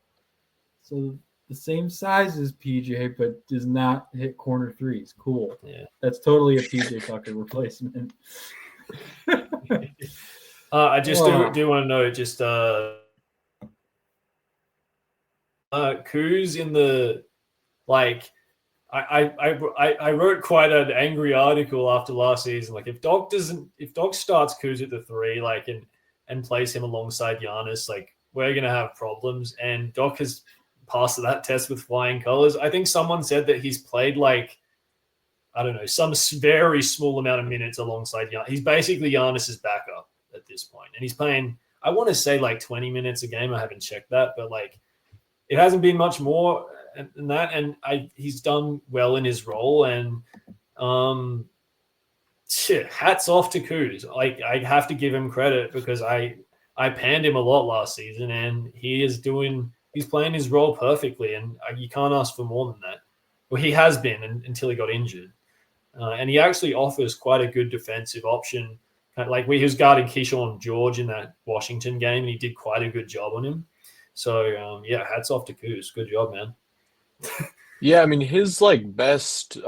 so the same size as PJ, but does not hit corner threes. Cool. Yeah. That's totally a PJ Tucker replacement. I just do want to know just Kuz in the like. I wrote quite an angry article after last season. Like if Doc starts Kuz at the 3, like and plays him alongside Giannis, like we're gonna have problems. And Doc has passed that test with flying colors. I think someone said that he's played like, I don't know, some very small amount of minutes alongside Giannis. He's basically Giannis's backup at this point. And he's playing, I want to say like 20 minutes a game. I haven't checked that, but like it hasn't been much more than that. And he's done well in his role. And hats off to Kuz. Like I have to give him credit because I panned him a lot last season and he's playing his role perfectly. And you can't ask for more than that. Well, he has been until he got injured. And he actually offers quite a good defensive option. Like he was guarding Keyshawn George in that Washington game, and he did quite a good job on him. So, hats off to Kuz. Good job, man. Yeah, I mean, his like best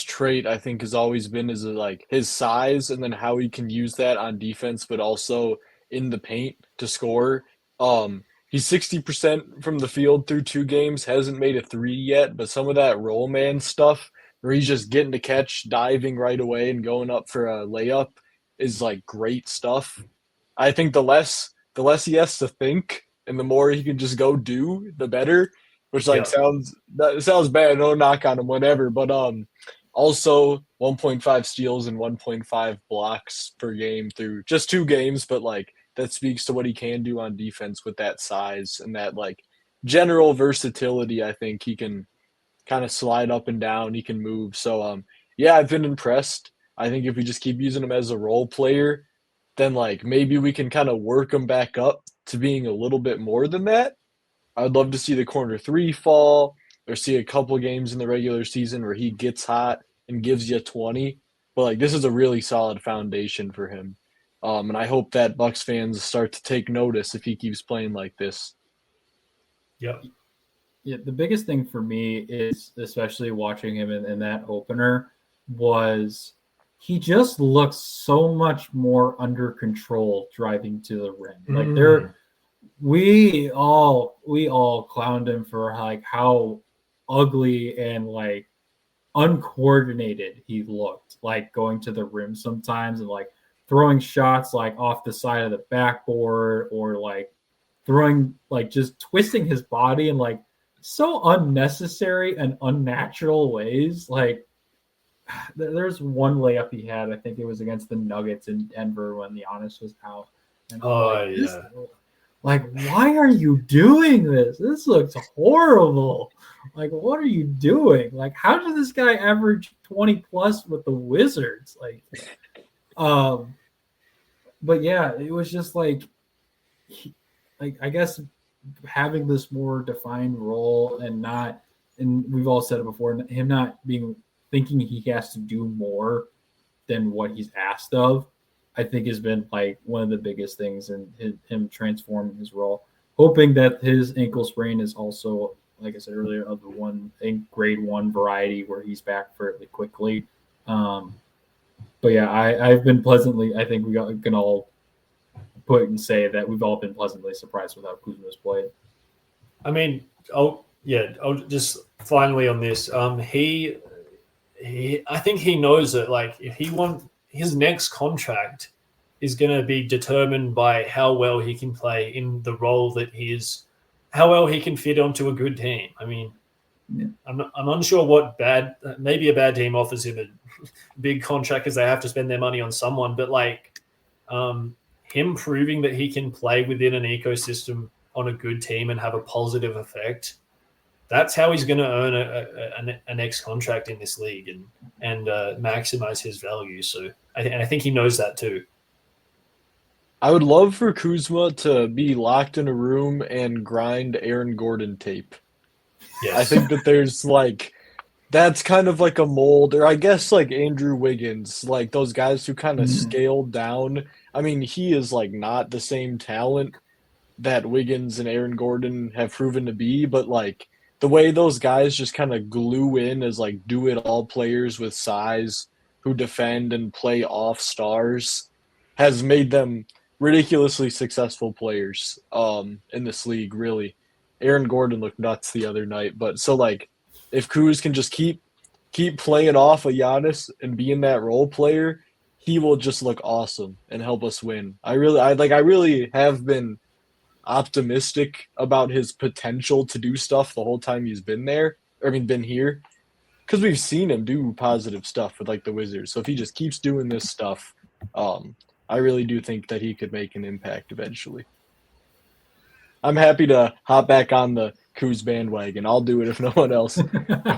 trait I think has always been is like his size and then how he can use that on defense, but also in the paint to score. He's 60% from the field through 2 games, hasn't made a 3 yet, but some of that roll man stuff where he's just getting to catch, diving right away and going up for a layup is like great stuff. I think the less he has to think and the more he can just go do, the better, which sounds bad, no knock on him, whatever, but also 1.5 steals and 1.5 blocks per game through just 2 games, but like that speaks to what he can do on defense with that size and that like general versatility. I think he can kind of slide up and down. He can move. So, I've been impressed. I think if we just keep using him as a role player, then like maybe we can kind of work him back up to being a little bit more than that. I'd love to see the corner 3 fall or see a couple games in the regular season where he gets hot and gives you 20. But like this is a really solid foundation for him. And I hope that Bucks fans start to take notice if he keeps playing like this. Yep. Yeah, the biggest thing for me is, especially watching him in that opener, was he just looks so much more under control driving to the rim. Like we all clowned him for like how ugly and like uncoordinated he looked, like going to the rim sometimes and like throwing shots like off the side of the backboard or like throwing like just twisting his body in like so unnecessary and unnatural ways. Like there's one layup he had, I think it was against the Nuggets in Denver when Giannis was out. And like, why are you doing this? This looks horrible. Like, what are you doing? Like, how did this guy average 20 plus with the Wizards? Like, but yeah, it was just like I guess having this more defined role and we've all said it before, him not thinking he has to do more than what he's asked of, I think has been like one of the biggest things in him transforming his role. Hoping that his ankle sprain is also, like I said earlier, of the grade 1 variety where he's back fairly quickly. But yeah, I've been pleasantly, I think can all put and say that we've all been pleasantly surprised with how Kuzma's played. I mean, I'll just finally on this. I think he knows that like if he wants his next contract is going to be determined by how well he can play in the role that how well he can fit onto a good team. I mean, I'm unsure maybe a bad team offers him a big contract because they have to spend their money on someone, but like him proving that he can play within an ecosystem on a good team and have a positive effect, that's how he's going to earn a next contract in this league and maximize his value. So I think he knows that too. I would love for Kuzma to be locked in a room and grind Aaron Gordon tape. Yes. I think that there's like that's kind of like a mold, or I guess like Andrew Wiggins, like those guys who kind of scaled down. I mean, he is like not the same talent, that Wiggins and Aaron Gordon have proven to be, but like the way those guys just kind of glue in as like do-it-all players with size who defend and play off stars has made them ridiculously successful players in this league, really. Aaron Gordon looked nuts the other night, but so like if Kuz can just keep playing off of Giannis and being that role player, he will just look awesome and help us win. I really have been optimistic about his potential to do stuff the whole time he's been there. Been here, because we've seen him do positive stuff with like the Wizards. So if he just keeps doing this stuff, I really do think that he could make an impact eventually. I'm happy to hop back on the Kuz bandwagon. I'll do it if no one else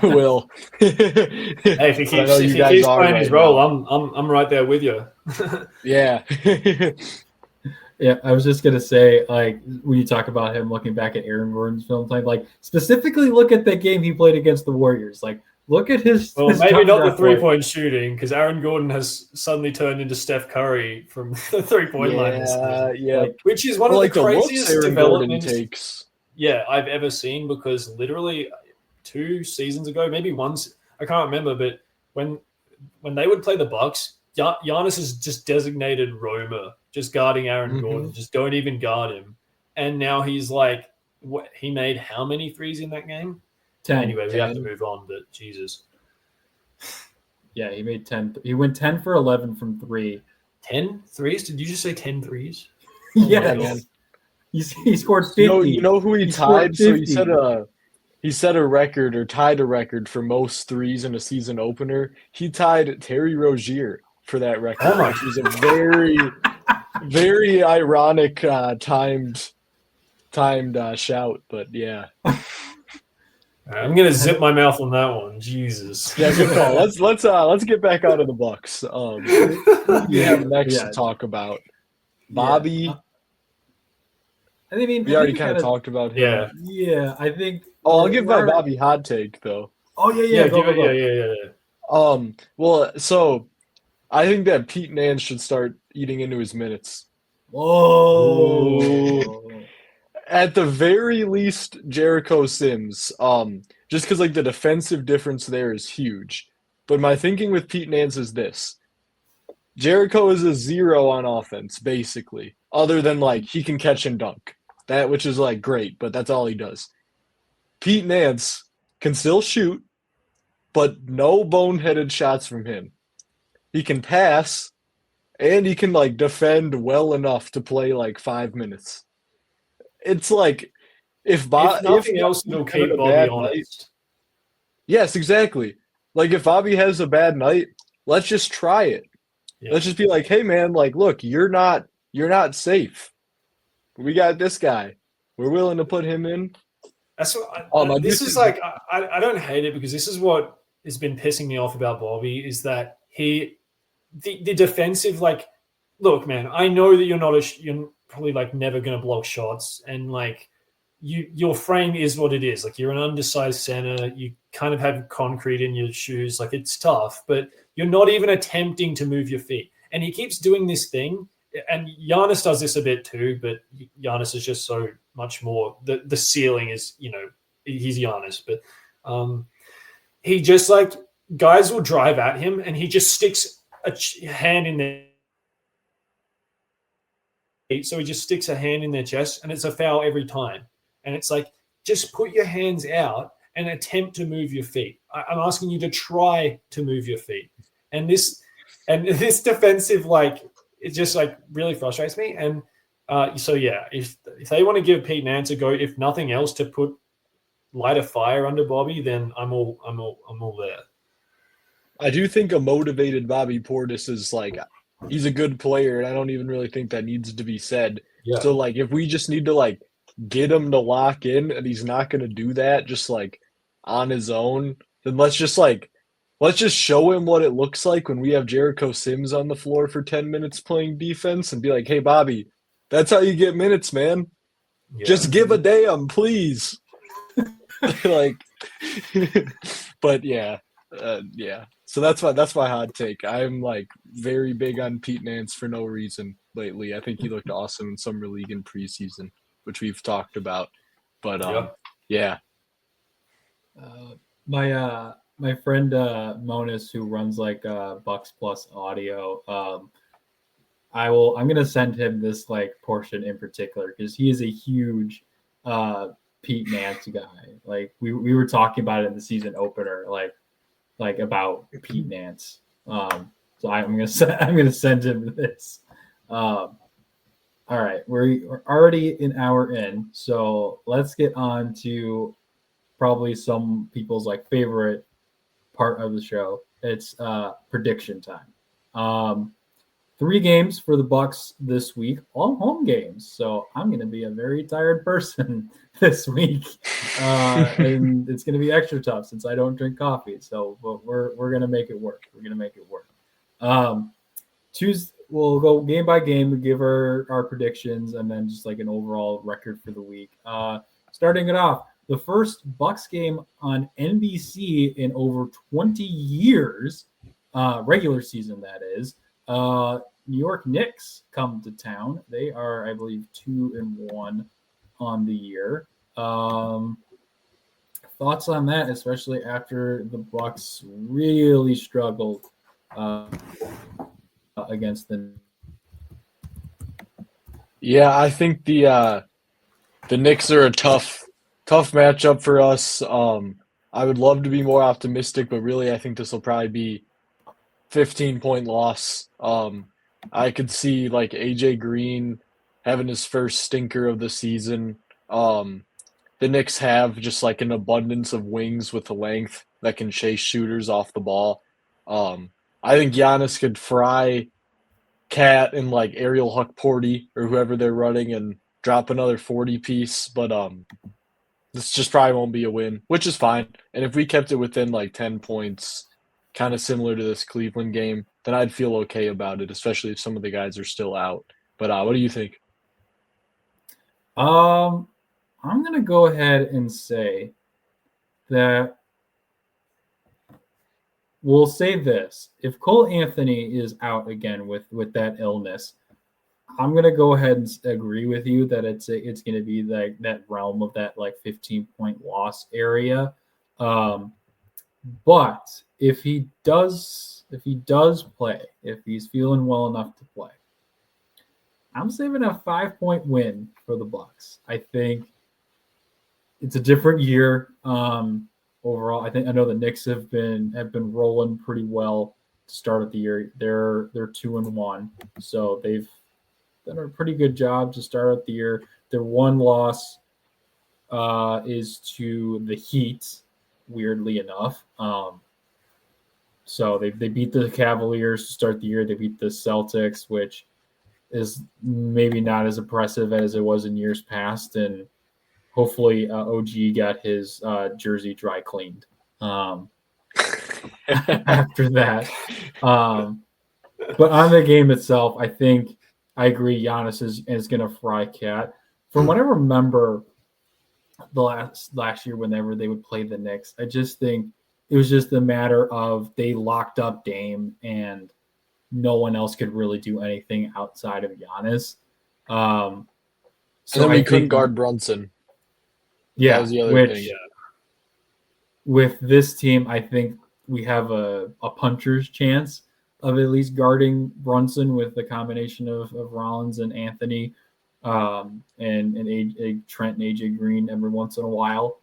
will. Hey, if he keeps playing his role, I'm right there with you. Yeah. Yeah, I was just gonna say, like, when you talk about him looking back at Aaron Gordon's film time, like specifically look at the game he played against the Warriors. Like, look at his. Well, his maybe not the 3-point shooting, because Aaron Gordon has suddenly turned into Steph Curry from the 3-point line. Yeah, like, which is one of the craziest developments takes. Yeah, I've ever seen, because literally 2 seasons ago, maybe once, I can't remember, but when they would play the Bucks, Giannis is just designated roamer, just guarding Aaron Gordon. Just don't even guard him. And now he's like, he made how many threes in that game? 10. Anyway, we have to move on, but Jesus. Yeah, he made 10. He went 10 for 11 from 3. 10 threes? Did you just say 10 threes? Yeah. He scored 50. You know who he tied? So he set a record or tied a record for most threes in a season opener. He tied Terry Rozier for that record, which was a very, very ironic timed shout. But yeah, I'm gonna zip my mouth on that one. Jesus. Yeah, good call. Let's get back out of the Bucks. We have next to talk about Bobby. I mean, we already kind of talked about him. Yeah. I think. Oh, I'll give my Bobby hot take though. Oh yeah. Go. Well, so I think that Pete Nance should start eating into his minutes. Whoa. At the very least, Jericho Sims. Just because like the defensive difference there is huge. But my thinking with Pete Nance is this: Jericho is a 0 on offense, basically. Other than like he can catch and dunk, which is like great, but that's all he does. Pete Nance can still shoot, but no boneheaded shots from him. He can pass, and he can like defend well enough to play like 5 minutes. It's like if nothing else, it'll keep Bobby honest. Yes, exactly. Like if Bobby has a bad night, let's just try it. Yeah. Let's just be like, hey man, like look, you're not safe. We got this guy. We're willing to put him in. That's what this is like. I don't hate it, because this is what has been pissing me off about Bobby, is that the defensive, like, look, man, I know that you're probably like never going to block shots, and like your frame is what it is. Like, you're an undersized center. You kind of have concrete in your shoes. Like, it's tough, but you're not even attempting to move your feet. And he keeps doing this thing. And Giannis does this a bit too, but Giannis is just so much more. The ceiling is, he's Giannis, but he just like, guys will drive at him and he just sticks a hand in their. So he just sticks a hand in their chest and it's a foul every time. And it's like, just put your hands out and attempt to move your feet. I'm asking you to try to move your feet. And this defensive, like, it just like really frustrates me. And so yeah, if they want to give Pete Nance a go, if nothing else, to light a fire under Bobby, then I'm all there. I do think a motivated Bobby Portis is like, he's a good player, and I don't even really think that needs to be said. Yeah. So like, if we just need to like get him to lock in, and he's not going to do that just like on his own, then let's just show him what it looks like when we have Jericho Sims on the floor for 10 minutes playing defense, and be like, hey, Bobby, that's how you get minutes, man. Yeah. Just give a damn, please. Like, but yeah. So that's my hot take. I'm like very big on Pete Nance for no reason lately. I think he looked awesome in summer league and preseason, which we've talked about. But Yep. yeah. My friend Monis, who runs like Bucks Plus Audio, I'm gonna send him this like portion in particular because he is a huge Pete Nance guy. Like we were talking about it in the season opener, like about Pete Nance. So I'm gonna send him this. All right, we're already an hour in, so let's get on to probably some people's like favorite part of the show. It's prediction time. 3 games for the Bucks this week, all home games. So I'm going to be a very tired person this week, and it's going to be extra tough since I don't drink coffee. So, but we're going to make it work. We're going to make it work. We'll go game by game. We give our predictions and then just like an overall record for the week. Starting it off, the first Bucks game on NBC in over 20 years, regular season that is. New York Knicks come to town. They are, I believe, 2-1 on the year. Thoughts on that, especially after the Bucks really struggled against the. Yeah, I think the Knicks are a tough matchup for us. I would love to be more optimistic, but really I think this will probably be 15-point loss. I could see like AJ Green having his first stinker of the season. The Knicks have just like an abundance of wings with the length that can chase shooters off the ball. I think Giannis could fry Cat and like Ariel Huck-Porty or whoever they're running and drop another 40-piece, but this just probably won't be a win, which is fine. And if we kept it within like 10 points, kind of similar to this Cleveland game, then I'd feel okay about it, especially if some of the guys are still out. But what do you think? I'm going to go ahead and say that we'll say this. If Cole Anthony is out again with that illness, I'm going to go ahead and agree with you that it's going to be like that realm of that like 15-point loss area. But if he does play, if he's feeling well enough to play, I'm saving a 5-point win for the Bucks. I think it's a different year overall. I know the Knicks have been rolling pretty well to start of the year. They're 2-1, so they've done a pretty good job to start out the year. Their one loss is to the Heat, weirdly enough. So they beat the Cavaliers to start the year. They beat the Celtics, which is maybe not as impressive as it was in years past. And hopefully OG got his jersey dry cleaned after that. But on the game itself, I think I agree Giannis is going to fry Cat. From what I remember the last year whenever they would play the Knicks, I just think it was just a matter of they locked up Dame and no one else could really do anything outside of Giannis. So and then we couldn't guard Brunson. Yeah, that was the other thing. With this team, I think we have a puncher's chance of at least guarding Brunson with the combination of Rollins and Anthony and Trent and AJ Green every once in a while.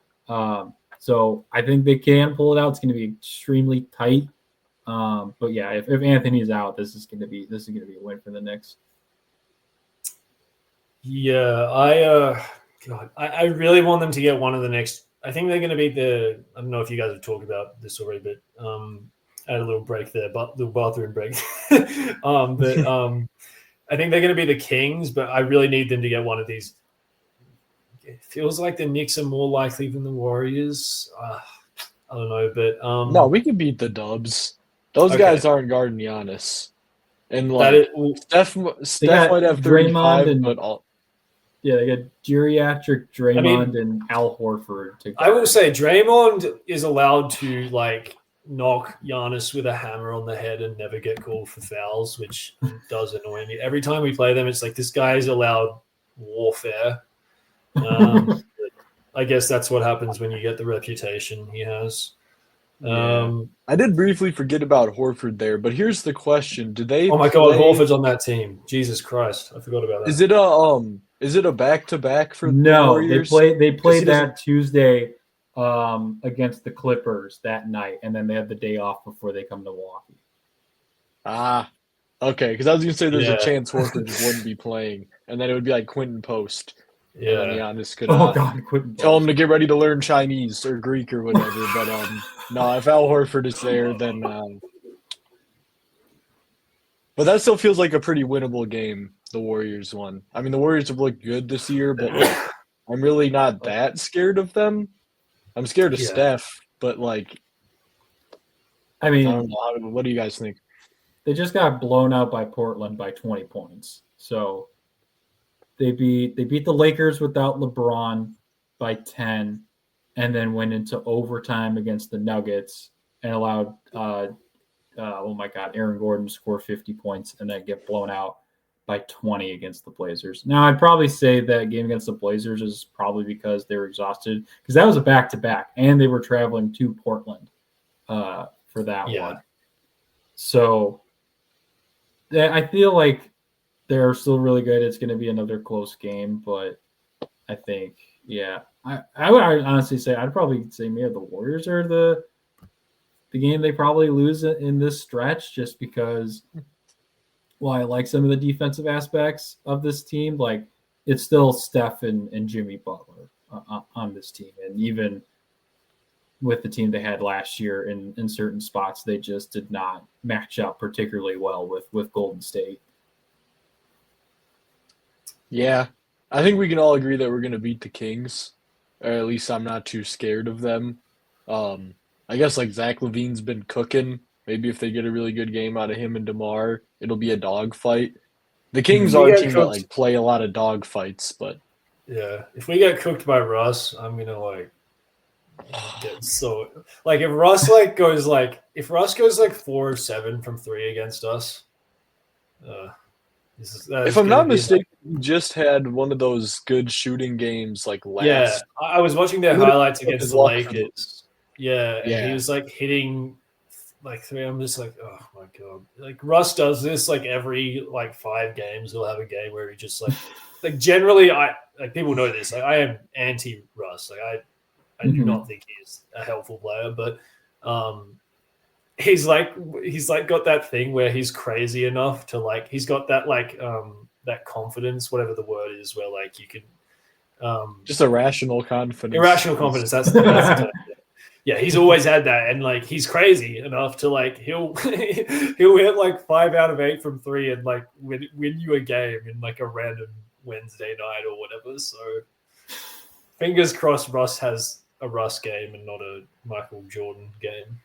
So I think they can pull it out. It's going to be extremely tight. But yeah, if Anthony's out, this is going to be a win for the Knicks. Yeah, I really want them to get one of the next. I think they're going to beat I don't know if you guys have talked about this already, but I had a little break there, but little bathroom break. I think they're going to be the Kings, but I really need them to get one of these. It feels like the Knicks are more likely than the Warriors. I don't know, but no, we can beat the Dubs. Those guys aren't guarding Giannis, and Steph might have 35, but all. Yeah, they got geriatric Draymond and Al Horford. I will say Draymond is allowed to knock Giannis with a hammer on the head and never get called for fouls, which does annoy me. Every time we play them, it's like this guy is allowed warfare. I guess that's what happens when you get the reputation he has. I did briefly forget about Horford there, but here's the question: do they? Oh my God, Horford's on that team. Jesus Christ, I forgot about that. Is it a back-to-back for the No, Warriors? they played that Tuesday against the Clippers that night, and then they had the day off before they come to Milwaukee. Okay, because I was gonna say there's Yeah. a chance Horford just wouldn't be playing, and then it would be like Quentin Post. Yeah. And then Giannis could Oh God, couldn't tell him to get ready to learn Chinese or Greek or whatever. But no, if Al Horford is there, then. But that still feels like a pretty winnable game. The Warriors won. I mean, the Warriors have looked good this year, but I'm really not that scared of them. I'm scared of Steph, but I mean, I don't know. What do you guys think? They just got blown out by Portland by 20 points. So they beat the Lakers without LeBron by 10, and then went into overtime against the Nuggets and allowed Aaron Gordon to score 50 points and then get blown out by 20 against the Blazers. Now, I'd probably say that game against the Blazers is probably because they were exhausted, because that was a back-to-back, and they were traveling to Portland for that one. So I feel like they're still really good. It's going to be another close game, but I think, I would honestly say I'd probably say maybe the Warriors are the game they probably lose in this stretch, just because I like some of the defensive aspects of this team. Like, it's still Steph and Jimmy Butler on this team, and even with the team they had last year in certain spots, they just did not match up particularly well with Golden State. Yeah, I think we can all agree that we're going to beat the Kings, or at least I'm not too scared of them. I guess Zach LaVine's been cooking. Maybe if they get a really good game out of him and DeMar, it'll be a dogfight. The Kings are a team that play a lot of dogfights, but if we get cooked by Russ, I'm gonna get so if Russ goes 4 of 7 from 3 against us. If I'm not mistaken, he just had one of those good shooting games last. Yeah, I was watching their highlights against the Lakers. Yeah, and he was hitting 3. I'm just oh my God. Russ does this every 5 games. He'll have a game where he just generally people know this. I am anti Russ. I do not think he's a helpful player, but he's got that thing where he's crazy enough to he's got that that confidence, whatever the word is, where you can just irrational confidence. Irrational confidence. That's the term. Yeah, he's always had that, and he's crazy enough to he'll hit 5 out of 8 from 3 and win you a game in a random Wednesday night or whatever. So fingers crossed, Russ has a Russ game and not a Michael Jordan game.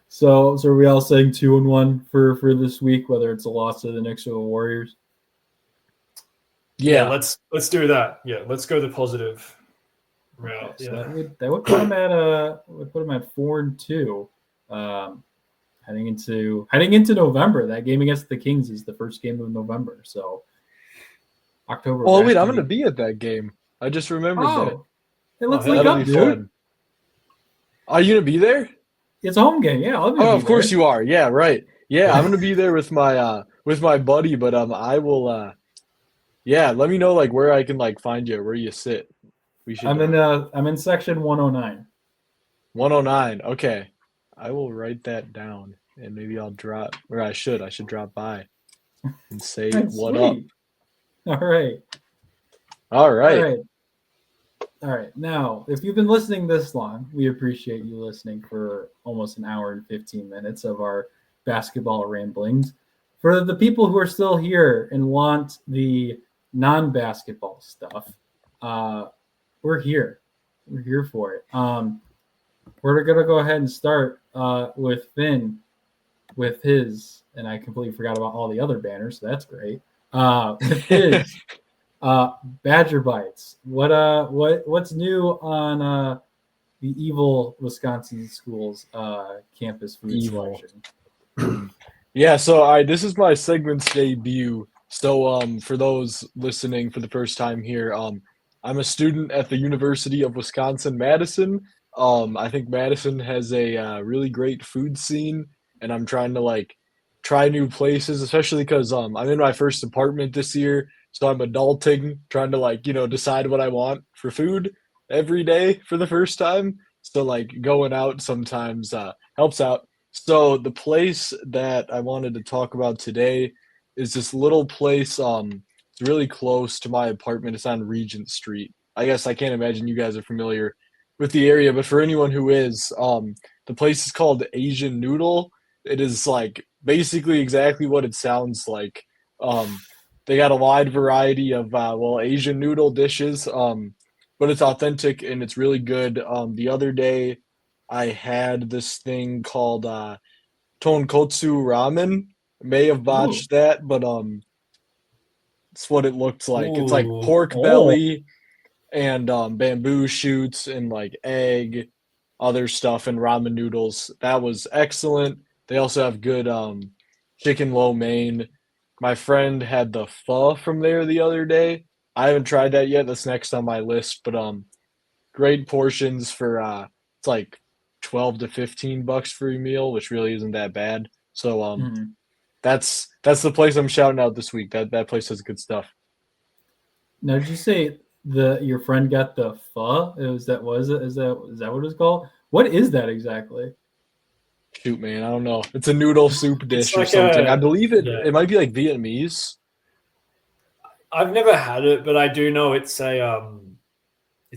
So are we all saying 2-1 for this week, whether it's a loss to the Knicks or the Warriors? Yeah, let's do that. Yeah, let's go the positive route. Okay, so that would put them at 4-2. Heading into November. That game against the Kings is the first game of November. So October. Oh wait, I'm going to be at that game. I just remembered that. Hey, let's link up, dude. Fun. Are you going to be there? It's a home game. Yeah, I'll be of course you are. Yeah, right. Yeah, I'm going to be there with my buddy, but I will let me know where I can find you, where you sit. We should I'm in section 109. 109. Okay. I will write that down and maybe I'll drop, or I should drop by and say what up. All right. All right. Now, if you've been listening this long, we appreciate you listening for almost an hour and 15 minutes of our basketball ramblings. For the people who are still here and want the non-basketball stuff, we're here. We're here for it. We're going to go ahead and start with Finn with his, and I completely forgot about all the other banners, so that's great. With his Badger Bites. What's new on the evil Wisconsin schools campus food selection? Yeah, so this is my segment's debut. So for those listening for the first time here, I'm a student at the University of Wisconsin-Madison. I think Madison has a really great food scene, and I'm trying to like try new places, especially because I'm in my first apartment this year, so I'm adulting, trying to like decide what I want for food every day for the first time. So like going out sometimes helps out. So the place that I wanted to talk about today is this little place. It's really close to my apartment. It's on Regent Street. I guess I can't imagine you guys are familiar with the area, but for anyone who is, the place is called Asian Noodle. It is like basically exactly what it sounds like. They got a wide variety of Asian noodle dishes, but it's authentic and it's really good. The other day, I had this thing called tonkotsu ramen. May have Ooh. botched that, but it's what it looks like. It's like Ooh. pork Oh. belly and bamboo shoots and like egg, other stuff, and ramen noodles. That was excellent. They also have good chicken lo mein. My friend had the pho from there the other day. I haven't tried that yet. That's next on my list, but great portions for it's like 12 to 15 bucks for a meal, which really isn't that bad. So Mhm. that's the place I'm shouting out this week. That place has good stuff. Now, did you say your friend got the pho? Is that what it's called? What is that exactly? Shoot, man, I don't know. It's a noodle soup It's dish or like something. I believe it. yeah. It might be like Vietnamese. I've never had it, but I do know it's a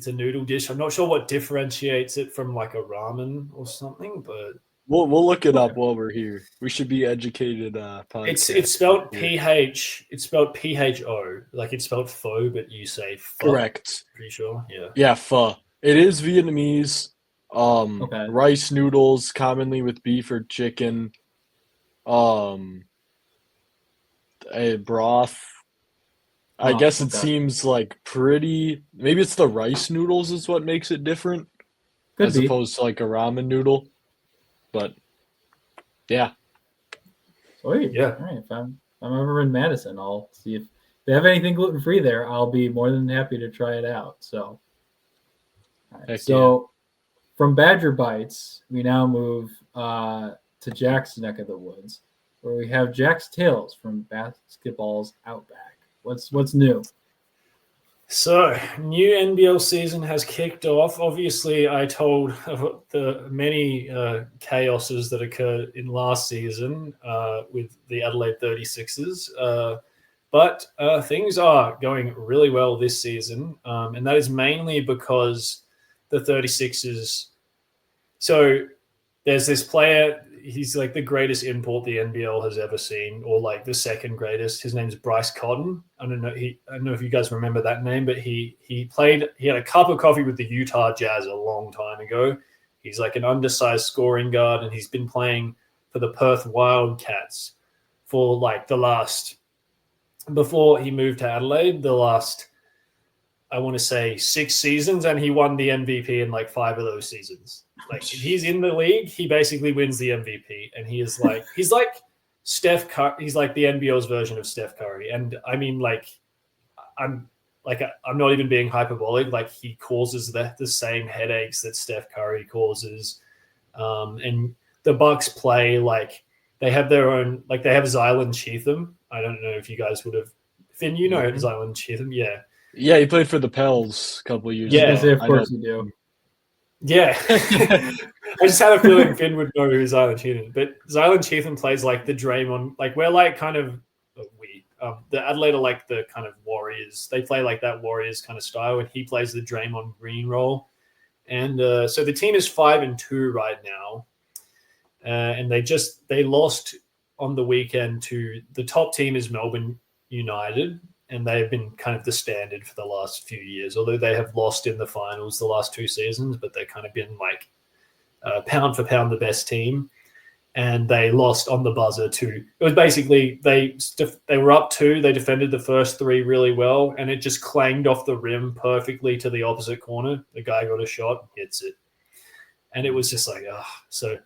noodle dish. I'm not sure what differentiates it from like a ramen or something, but We'll look it up Okay. while we're here. We should be educated. it's spelled PHO, like it's spelled pho, but you say pho. Correct. Pretty sure, yeah. Yeah, pho. It is Vietnamese. Okay. Rice noodles, commonly with beef or chicken. Um, a broth. I Oh, guess it okay. seems like pretty. Maybe it's the rice noodles is what makes it different, Could as be. opposed to like a ramen noodle. But yeah, Sweet. Yeah. All right. If I'm ever in Madison, I'll see if they have anything gluten free there. I'll be more than happy to try it out. So, all right. heck So from Badger Bites, we now move to Jack's neck of the woods, where we have Jack's Tales from Basketball's Outback. What's new? So, new NBL season has kicked off. Obviously, I told of the many chaoses that occurred in last season with the Adelaide 36ers. But things are going really well this season. And that is mainly because the 36ers. So, there's this player. He's like the greatest import the NBL has ever seen, or like the second greatest. His name's Bryce Cotton. I don't know if you guys remember that name, but he had a cup of coffee with the Utah Jazz a long time ago. He's like an undersized scoring guard, and he's been playing for the Perth Wildcats for like before he moved to Adelaide, the last I want to say 6 seasons, and he won the MVP in like 5 of those seasons. Like if he's in the league, he basically wins the MVP, and he's like Steph Curry. He's like the NBL's version of Steph Curry, and I mean I'm not even being hyperbolic. Like he causes the same headaches that Steph Curry causes, and the Bucks play like they have their own. Like they have Zylan Cheatham. I don't know if you guys would have. Finn, you know Zylan Cheatham, yeah. Yeah, he played for the Pels a couple of years Yeah. ago. Of course you do. Yeah. I just had a feeling Finn would know who Zylan Cheatham is. But Zylan Cheatham plays like the Draymond, like we're like kind of the Adelaide are like the kind of Warriors. They play like that Warriors kind of style, and he plays the Draymond Green role. And so the team is 5-2 right now. And they lost on the weekend to the top team is Melbourne United. And they've been kind of the standard for the last few years, although they have lost in the finals the last 2 seasons, but they've kind of been like pound for pound the best team. And they lost on the buzzer too. It was basically they were up 2. They defended the first 3 really well, and it just clanged off the rim perfectly to the opposite corner. The guy got a shot, hits it, and it was just like, So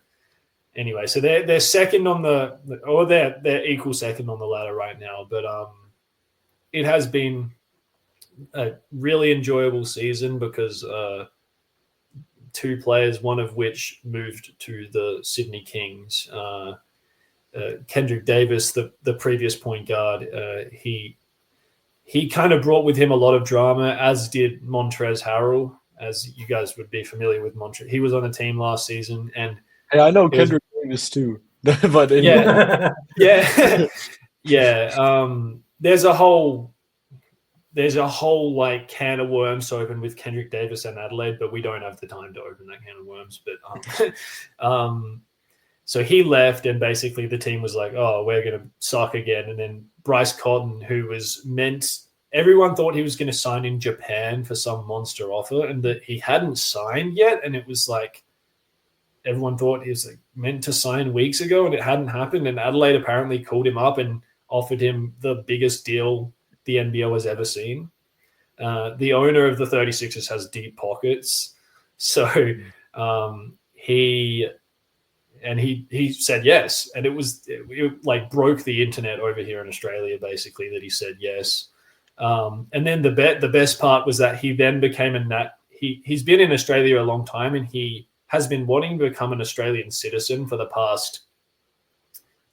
anyway, so they're second on they're equal second on the ladder right now, but it has been a really enjoyable season because two players, one of which moved to the Sydney Kings. Kendrick Davis, the previous point guard, he kind of brought with him a lot of drama, as did Montrezl Harrell, as you guys would be familiar with Montrezl. He was on a team last season, and hey, I know Kendrick Davis too, but yeah. There's a whole like can of worms to open with Kendrick Davis and Adelaide, but we don't have the time to open that can of worms. But so he left, and basically the team was like, "Oh, we're going to suck again." And then Bryce Cotton, who was everyone thought he was going to sign in Japan for some monster offer, and that he hadn't signed yet, and it was like everyone thought he was like meant to sign weeks ago, and it hadn't happened. And Adelaide apparently called him up and offered him the biggest deal the NBL has ever seen. The owner of the 36ers has deep pockets, so he said yes, and it like broke the internet over here in Australia, basically, that he said yes. And then the best part was that he then became he's been in Australia a long time, and he has been wanting to become an Australian citizen for the past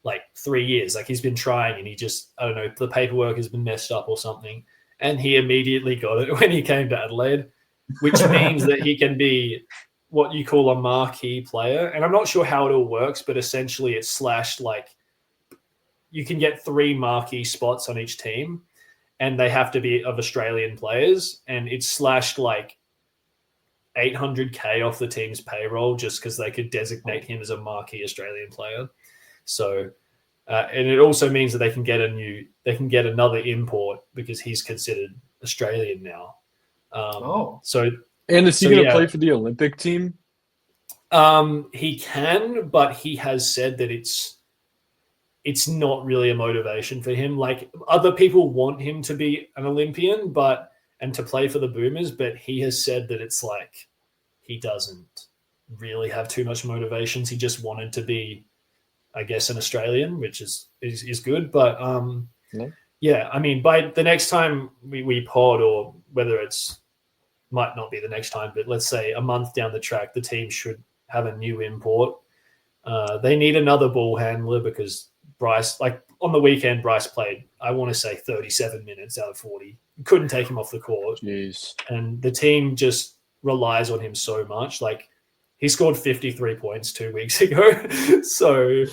like 3 years. Like he's been trying, and he just, I don't know, the paperwork has been messed up or something. And he immediately got it when he came to Adelaide, which means that he can be what you call a marquee player. And I'm not sure how it all works, but essentially it's slashed like you can get 3 marquee spots on each team, and they have to be of Australian players. And it's slashed like $800K off the team's payroll just because they could designate him as a marquee Australian player. So, and it also means that they can get another import because he's considered Australian now. So, and is he going to play for the Olympic team? He can, but he has said that it's not really a motivation for him. Like other people want him to be an Olympian, and to play for the Boomers, but he has said that it's like he doesn't really have too much motivations. He just wanted to be, I guess, an Australian, which is good. But yeah, I mean, by the next time we pod, or whether it's might not be the next time, but let's say a month down the track, the team should have a new import. They need another ball handler because Bryce, like on the weekend, Bryce played, I want to say 37 minutes out of 40. Couldn't take him off the court. Jeez. And the team just relies on him so much. Like he scored 53 points 2 weeks ago. So,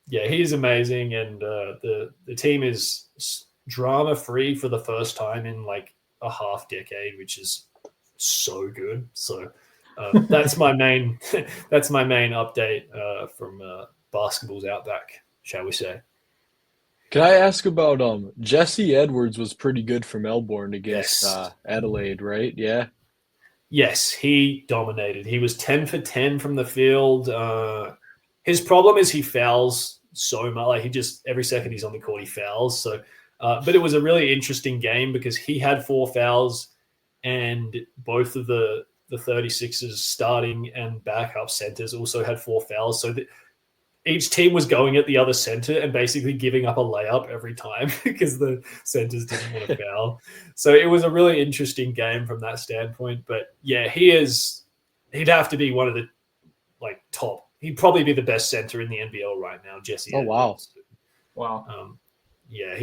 yeah, he's amazing. And the team is drama-free for the first time in like a half decade, which is so good. So that's my main update from basketball's Outback, shall we say. Can I ask about Jesse Edwards was pretty good for Melbourne against Adelaide, right? Yeah. Yes, he dominated. He was 10 for 10 from the field. His problem is he fouls so much. Like he just every second he's on the court, he fouls. So, but it was a really interesting game because he had 4 fouls, and both of the 36ers starting and backup centers also had 4 fouls. So each team was going at the other center and basically giving up a layup every time because the centers didn't want to foul. So it was a really interesting game from that standpoint. But yeah, he'd have to be one of the like top. He'd probably be the best center in the NBL right now, Jesse. Oh, Edwards. Wow. Yeah,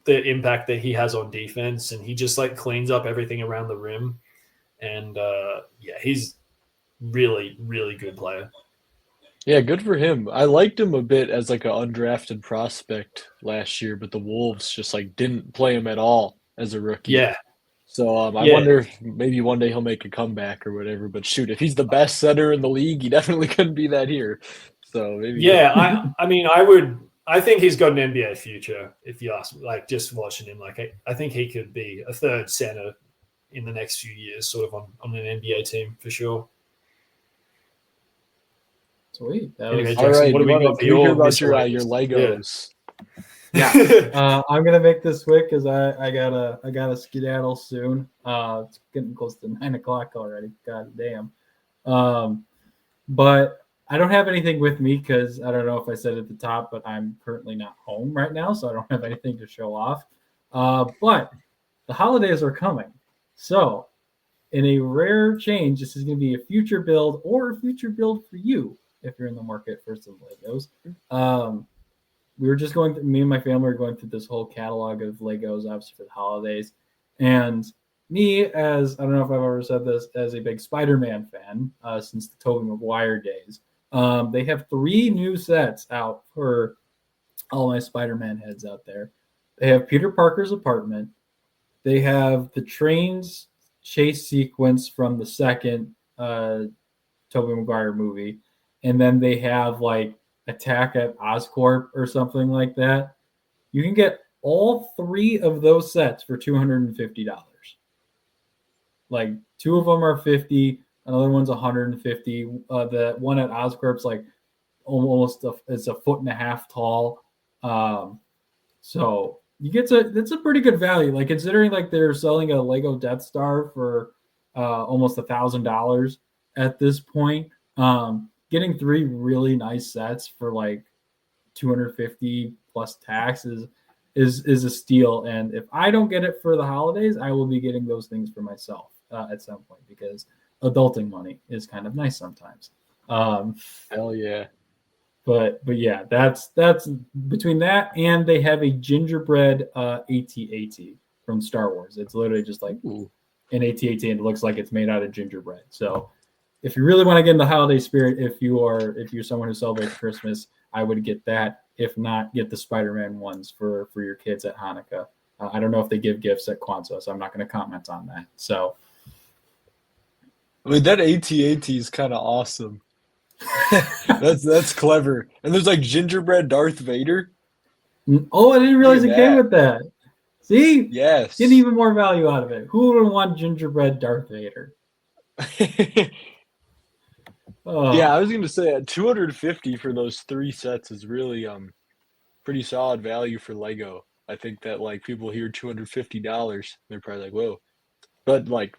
the impact that he has on defense, and he just like cleans up everything around the rim. And yeah, he's really, really good player. Yeah, good for him. I liked him a bit as like an undrafted prospect last year, but the Wolves just like didn't play him at all as a rookie. Yeah. So I wonder if maybe one day he'll make a comeback or whatever. But shoot, if he's the best center in the league, he definitely couldn't be that here. So maybe. Yeah, I mean, I think he's got an NBA future. If you ask me, like just watching him, like I think he could be a third center in the next few years, sort of on an NBA team for sure. Sweet. Anyway, all right. What do we got for your Legos? Yeah. I'm gonna make this quick because I gotta skedaddle soon. It's getting close to 9 o'clock already. God damn. But I don't have anything with me because I don't know if I said at the top, but I'm currently not home right now, so I don't have anything to show off. But the holidays are coming. So in a rare change, this is going to be a future build or a future build for you if you're in the market for some Legos. We were just going through, me and my family were going through this whole catalog of Legos, obviously for the holidays. And me, as I don't know if I've ever said this, as a big Spider-Man fan since the Tobey Maguire days, they have 3 new sets out for all my Spider-Man heads out there. They have Peter Parker's apartment. They have the train's chase sequence from the second Tobey Maguire movie. And then they have like Attack at Oscorp or something like that. You can get all 3 of those sets for $250. Like 2 of them are $50, another one's $150. The one at Oscorp's like almost it's a 1.5 feet tall. So you get that's a pretty good value. Like considering like they're selling a Lego Death Star for almost $1,000 at this point. Getting 3 really nice sets for like $250 plus tax is a steal. And if I don't get it for the holidays, I will be getting those things for myself at some point because adulting money is kind of nice sometimes. Hell yeah. But yeah, that's between that and they have a gingerbread AT-AT from Star Wars. It's literally just like an AT-AT and it looks like it's made out of gingerbread. So if you really want to get in the holiday spirit, if you're someone who celebrates Christmas, I would get that. If not, get the Spider-Man ones for your kids at Hanukkah. I don't know if they give gifts at Kwanzaa, so I'm not going to comment on that. So, I mean, that AT-AT is kind of awesome. That's clever. And there's like gingerbread Darth Vader. Oh, I didn't realize it came with that. See? Yes. Get even more value out of it. Who would want gingerbread Darth Vader? Oh. Yeah, I was going to say at $250 for those 3 sets is really pretty solid value for Lego. I think that like people hear $250, they're probably like, whoa. But like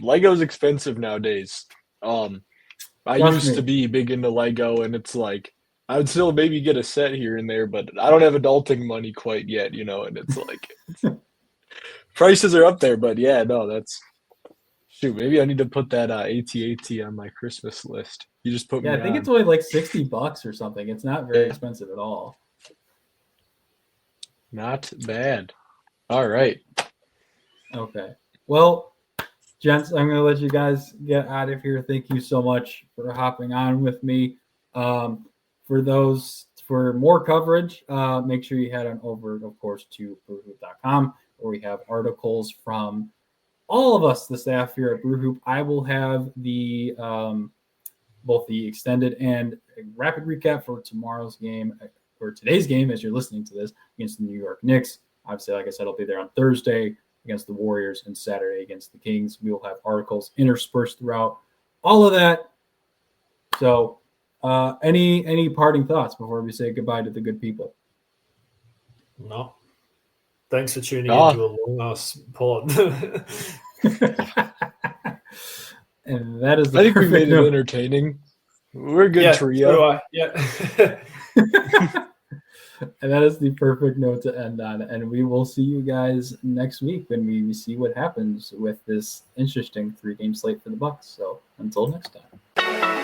Lego's expensive nowadays. I used to be big into Lego, and it's like I would still maybe get a set here and there, but I don't have adulting money quite yet, and it's like prices are up there. But yeah, no, that's shoot. Maybe I need to put that AT-AT on my Christmas list. You just put me I think on. it's only like $60 or something. It's not very expensive at all. Not bad. All right. Okay. Well, gents, I'm going to let you guys get out of here. Thank you so much for hopping on with me. For more coverage, make sure you head on over, of course, to brewhoop.com, where we have articles from all of us, the staff here at Brewhoop. I will have the both the extended and rapid recap for tomorrow's game, or today's game, as you're listening to this, against the New York Knicks. Obviously, like I said, I'll be there on Thursday against the Warriors and Saturday against the Kings. We will have articles interspersed throughout all of that. So any parting thoughts before we say goodbye to the good people? No. Thanks for tuning into a long-ass pod. And that is I think we made it entertaining. We're a good trio. Yeah. And that is the perfect note to end on. And we will see you guys next week when we see what happens with this interesting 3-game slate for the Bucks. So until next time.